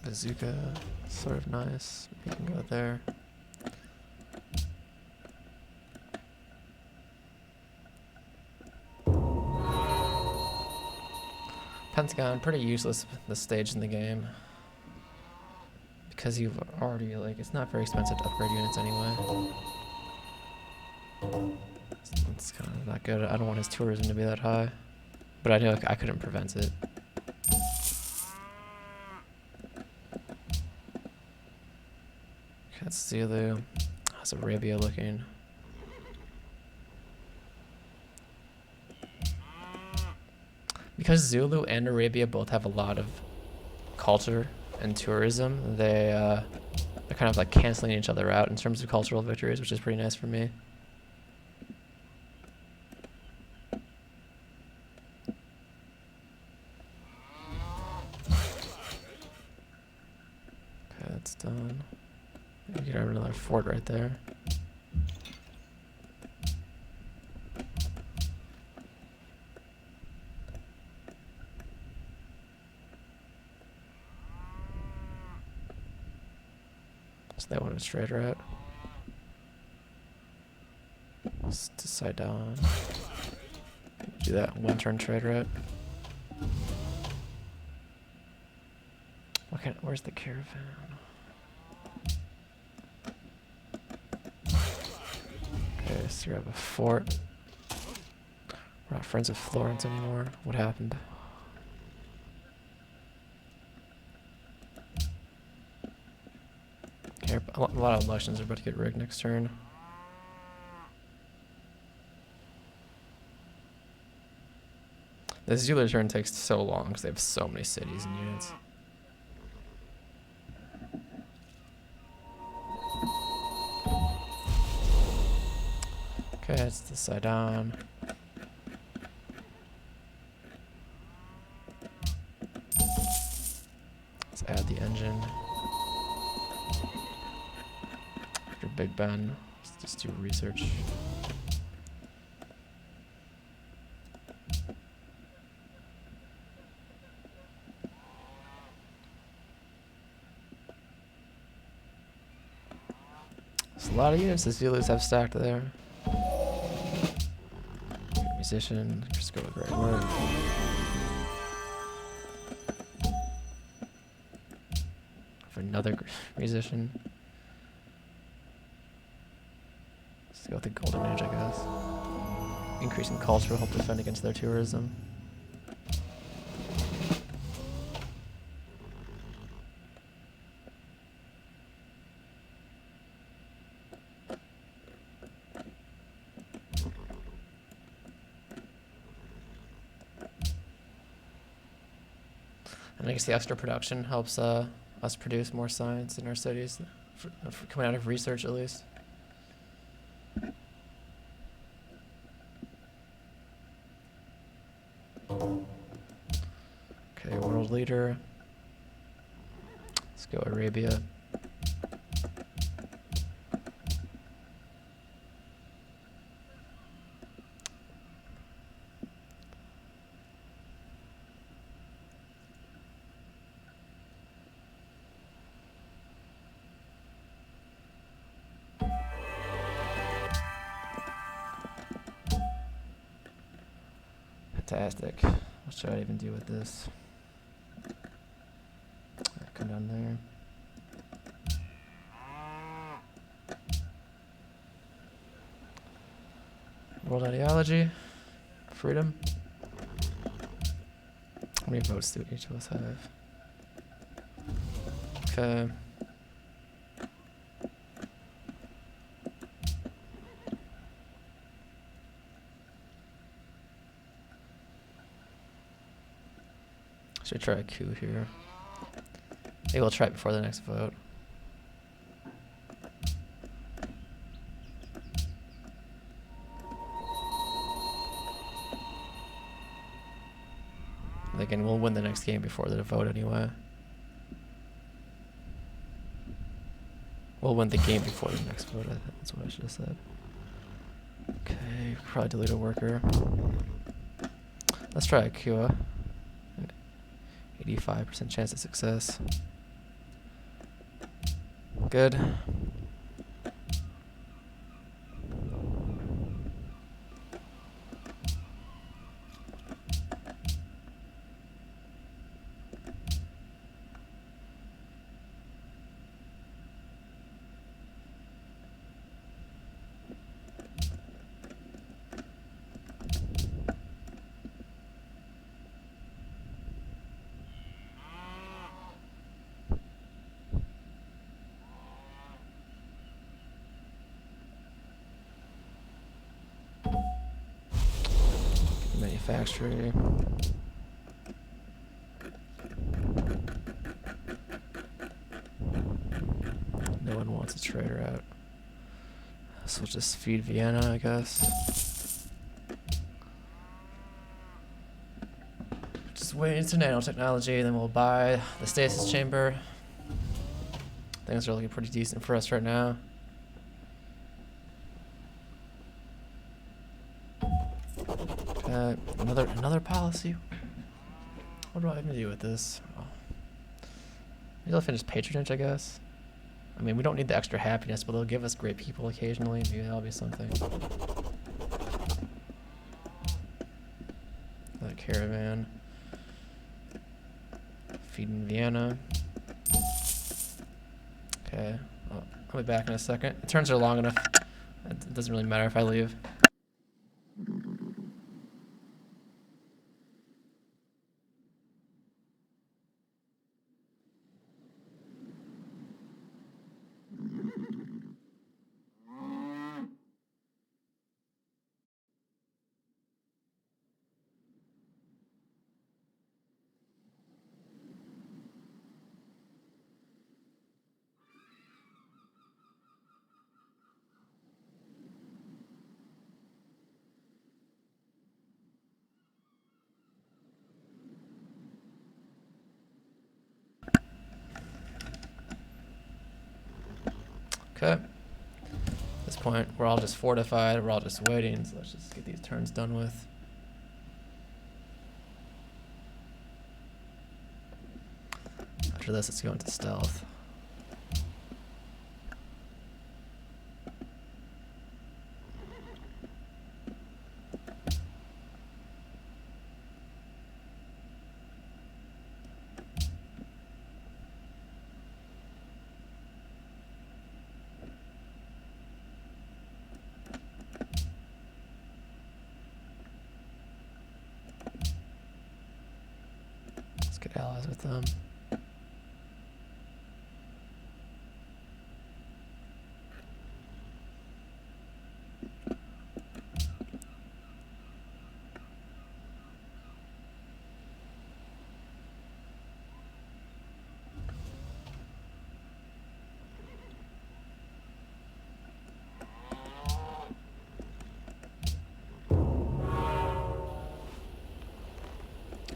Bazooka, sort of nice. You can go there. Pentagon, pretty useless this stage in the game. Because you've already, like, it's not very expensive to upgrade units anyway. It's kind of not good. I don't want his tourism to be that high. But I knew I couldn't prevent it. That's Zulu. How's Arabia looking? Because Zulu and Arabia both have a lot of culture and tourism, they're kind of like canceling each other out in terms of cultural victories, which is pretty nice for me. Okay, that's done. You get another fort right there. So that one is straight route. Let's decide on. Do that one turn trade route. Where's the caravan? Okay, so you have a fort. We're not friends with Florence anymore. What happened? Okay, a lot of elections are about to get rigged next turn. The Zulu turn takes so long because they have so many cities and units. Okay, it's the Sidon. Let's add the engine. After Big Ben, let's just do research. There's a lot of units the Zulus have stacked there. Musician, just go with great work. For another musician. Let's go with the Golden Age, I guess. Increasing culture will help defend against their tourism. And I guess the extra production helps us produce more science in our cities, for coming out of research at least. Okay, world leader. Let's go Arabia. Fantastic. What should I even do with this? Come down there. World ideology. Freedom. How many votes do each of us have? Okay. Should try a coup here. Maybe we'll try it before the next vote. thinking we'll win the next game before the vote anyway. We'll win the game before the next vote. That's what I should have said. Okay, probably delete a worker. Let's try Akua. 85% chance of success. Good. Manufacturing. No one wants a trader out. So we'll just feed Vienna, I guess. Just wait into nanotechnology, then we'll buy the stasis chamber. Things are looking pretty decent for us right now. Another policy. What do I even do with this? Oh. Maybe I'll finish patronage, I guess. I mean, we don't need the extra happiness, but they'll give us great people occasionally. Maybe that'll be something. That caravan. Feeding Vienna. Okay. Oh, I'll be back in a second. The turns are long enough. It doesn't really matter if I leave. Okay. At this point, we're all just fortified. We're all just waiting. So let's just get these turns done with. After this, let's go into stealth. Get allies with them.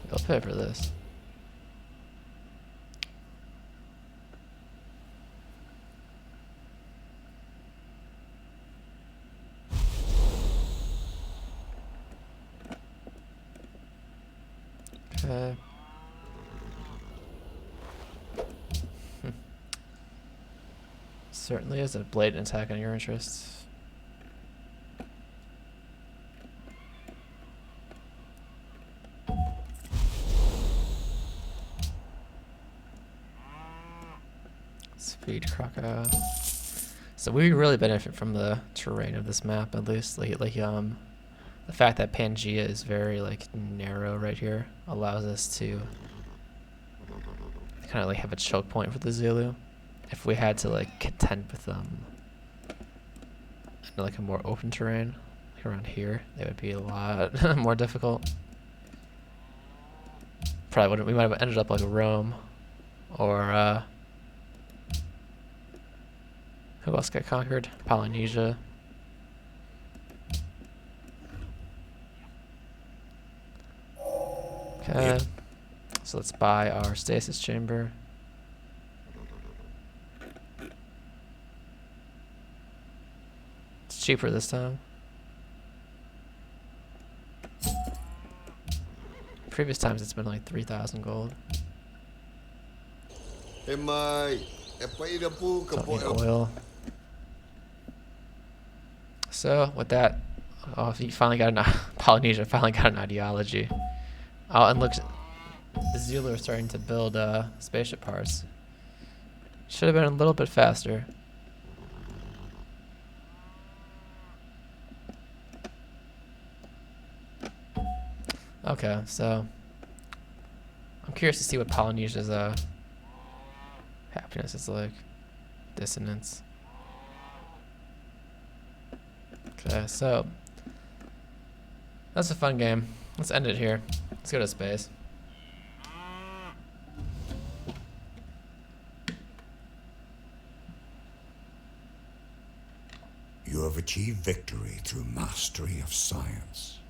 They'll pay for this. Okay. Certainly is a blatant attack on your interests. Speed crocodile. So we really benefit from the terrain of this map, at least. The fact that Pangea is very narrow right here allows us to kind of have a choke point for the Zulu. If we had to contend with them in a more open terrain around here, it would be a lot more difficult. Probably wouldn't. We might have ended up like Rome, or who else got conquered? Polynesia. Okay. So let's buy our stasis chamber. It's cheaper this time. Previous times it's been like 3,000 gold. E mai, e paira pū ka Don't po need e oil. So with that, oh, he finally got an Polynesia finally got an ideology. Oh, and look, the Zulu are starting to build spaceship parts. Should have been a little bit faster. Okay, so I'm curious to see what Polynesia's happiness is like. Dissonance. Okay, so that's a fun game. Let's end it here. Let's go to space. You have achieved victory through mastery of science.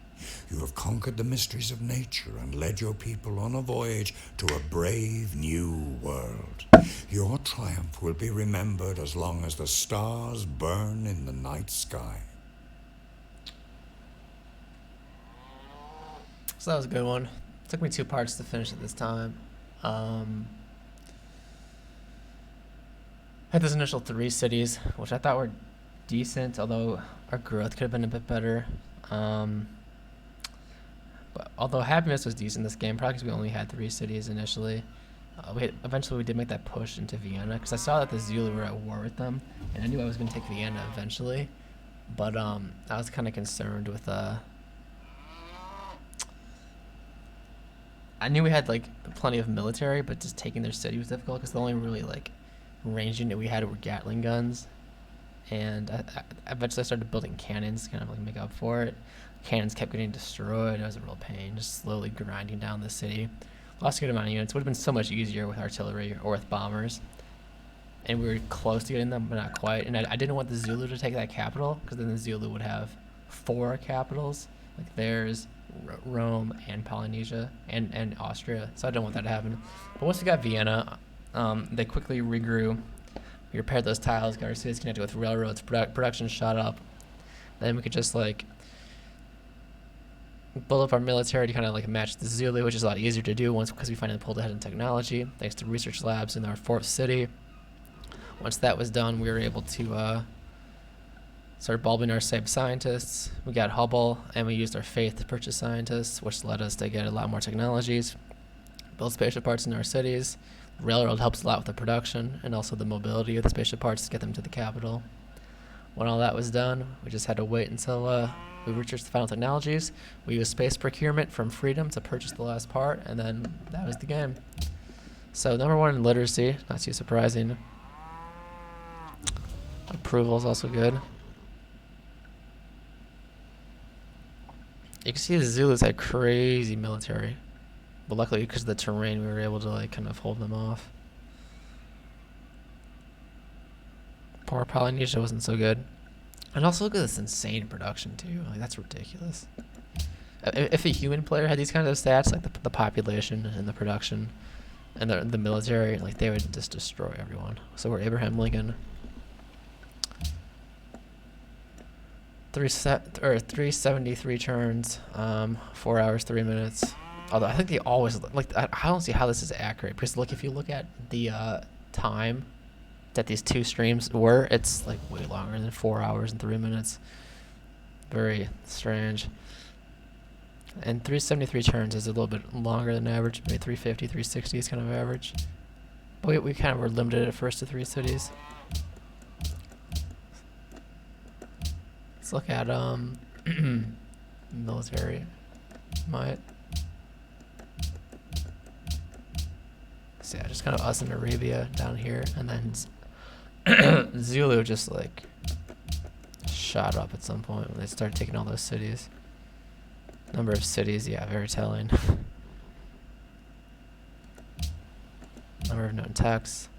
You have conquered the mysteries of nature and led your people on a voyage to a brave new world. Your triumph will be remembered as long as the stars burn in the night sky. So that was a good one. Took me 2 parts to finish it this time. Had those initial 3 cities, which I thought were decent, although our growth could have been a bit better. But although happiness was decent this game, probably because we only had 3 cities initially. Eventually we did make that push into Vienna, because I saw that the Zulu were at war with them, and I knew I was going to take Vienna eventually. But I was kind of concerned with I knew we had like plenty of military, but just taking their city was difficult because the only really like range unit we had were Gatling guns, and I eventually started building cannons to kind of like make up for it. Cannons kept getting destroyed. It was a real pain, just slowly grinding down the city. Lost a good amount of units. Would have been so much easier with artillery or with bombers, and we were close to getting them, but not quite. And I didn't want the Zulu to take that capital, because then the Zulu would have 4 capitals, like theirs, Rome, and Polynesia, and Austria. So I didn't want that to happen. But once we got Vienna, they quickly regrew. We repaired those tiles, got our cities connected with railroads, production shot up. Then we could just like build up our military to kind of like match the Zulu, which is a lot easier to do once because we finally pulled ahead in technology thanks to research labs in our 4th city. Once that was done, we were able to start bulbing our saved scientists. We got Hubble, and we used our faith to purchase scientists, which led us to get a lot more technologies, build spaceship parts in our cities. Railroad helps a lot with the production and also the mobility of the spaceship parts to get them to the capital. When all that was done, we just had to wait until we researched the final technologies. We used space procurement from Freedom to purchase the last part, and then that was the game. So #1 in literacy, not too surprising. Approval is also good. You can see the Zulus had crazy military, but luckily because of the terrain we were able to like kind of hold them off. Poor Polynesia wasn't so good. And also look at this insane production too, like that's ridiculous. If a human player had these kinds of stats, like the population and the production and the military, like they would just destroy everyone. So we're Abraham Lincoln. 373 turns, 4 hours 3 minutes. Although I think they always like I don't see how this is accurate, because look, if you look at the time that these 2 streams were, it's like way longer than 4 hours and 3 minutes. Very strange. And 373 turns is a little bit longer than average. Maybe 350, 360 is kind of average. But we kind of were limited at first to 3 cities. Let's look at military might. So yeah, just kind of us in Arabia down here, and then Zulu just like shot up at some point when they started taking all those cities. Number of cities, yeah, very telling. Number of known texts.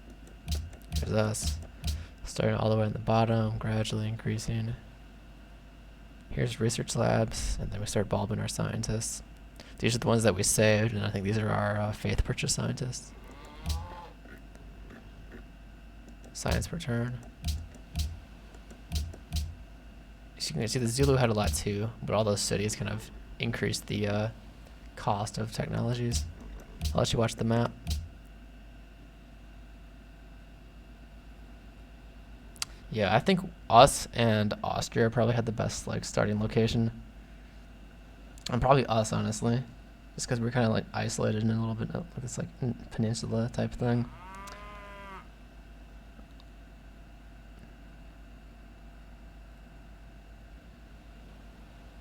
Here's us, starting all the way in the bottom, gradually increasing. Here's research labs, and then we start bulbing our scientists. These are the ones that we saved, and I think these are our faith purchase scientists. Science per turn. So you can see the Zulu had a lot too, but all those cities kind of increased the cost of technologies. I'll let you watch the map. Yeah, I think us and Austria probably had the best like starting location. And probably us, honestly. Just because we're kind of like isolated in a little bit of this like peninsula type thing.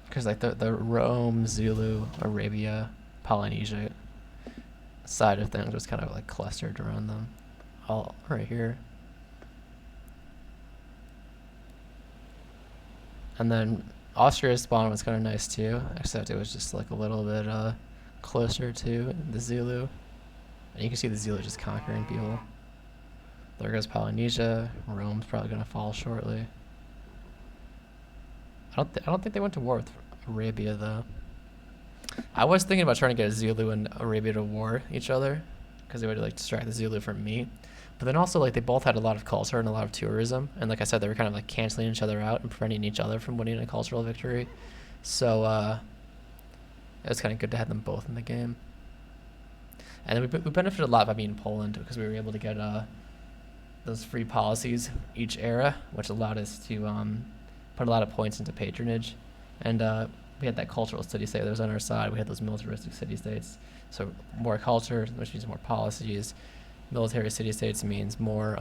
Because like the Rome, Zulu, Arabia, Polynesia side of things was kind of like clustered around them. All right here. And then Austria's spawn was kind of nice too, except it was just like a little bit closer to the Zulu. And you can see the Zulu just conquering people. There goes Polynesia. Rome's probably gonna fall shortly. I don't think they went to war with Arabia though. I was thinking about trying to get Zulu and Arabia to war each other, because they would like distract the Zulu from me. But then also like they both had a lot of culture and a lot of tourism, and like I said, they were kind of like canceling each other out and preventing each other from winning a cultural victory. So it was kind of good to have them both in the game. And then we benefited a lot by being Poland, because we were able to get those free policies each era, which allowed us to put a lot of points into patronage. And we had that cultural city-state that was on our side. We had those militaristic city-states. So more culture, which means more policies. Military city-states means more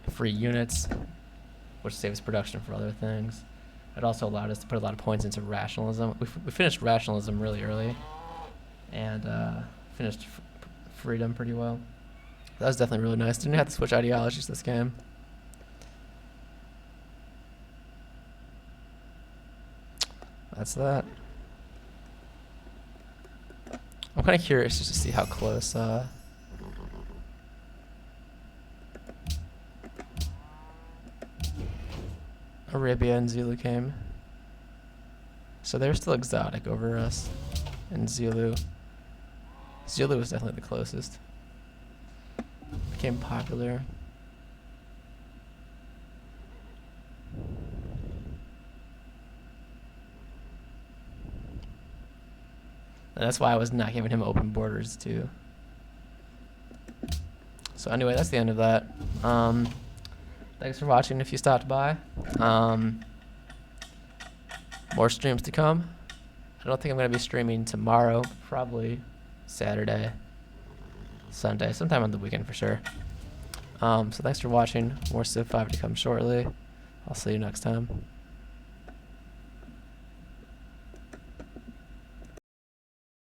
free units, which saves production for other things. It also allowed us to put a lot of points into rationalism. We finished rationalism really early, and finished freedom pretty well. That was definitely really nice. Didn't have to switch ideologies this game. That's that. I'm kind of curious just to see how close Arabia and Zulu came. So they're still exotic over us. And Zulu was definitely the closest. Became popular. And that's why I was not giving him open borders too. So anyway, that's the end of that. Thanks for watching if you stopped by. More streams to come. I don't think I'm going to be streaming tomorrow. Probably Saturday, Sunday, sometime on the weekend for sure. So thanks for watching. More Civ 5 to come shortly. I'll see you next time.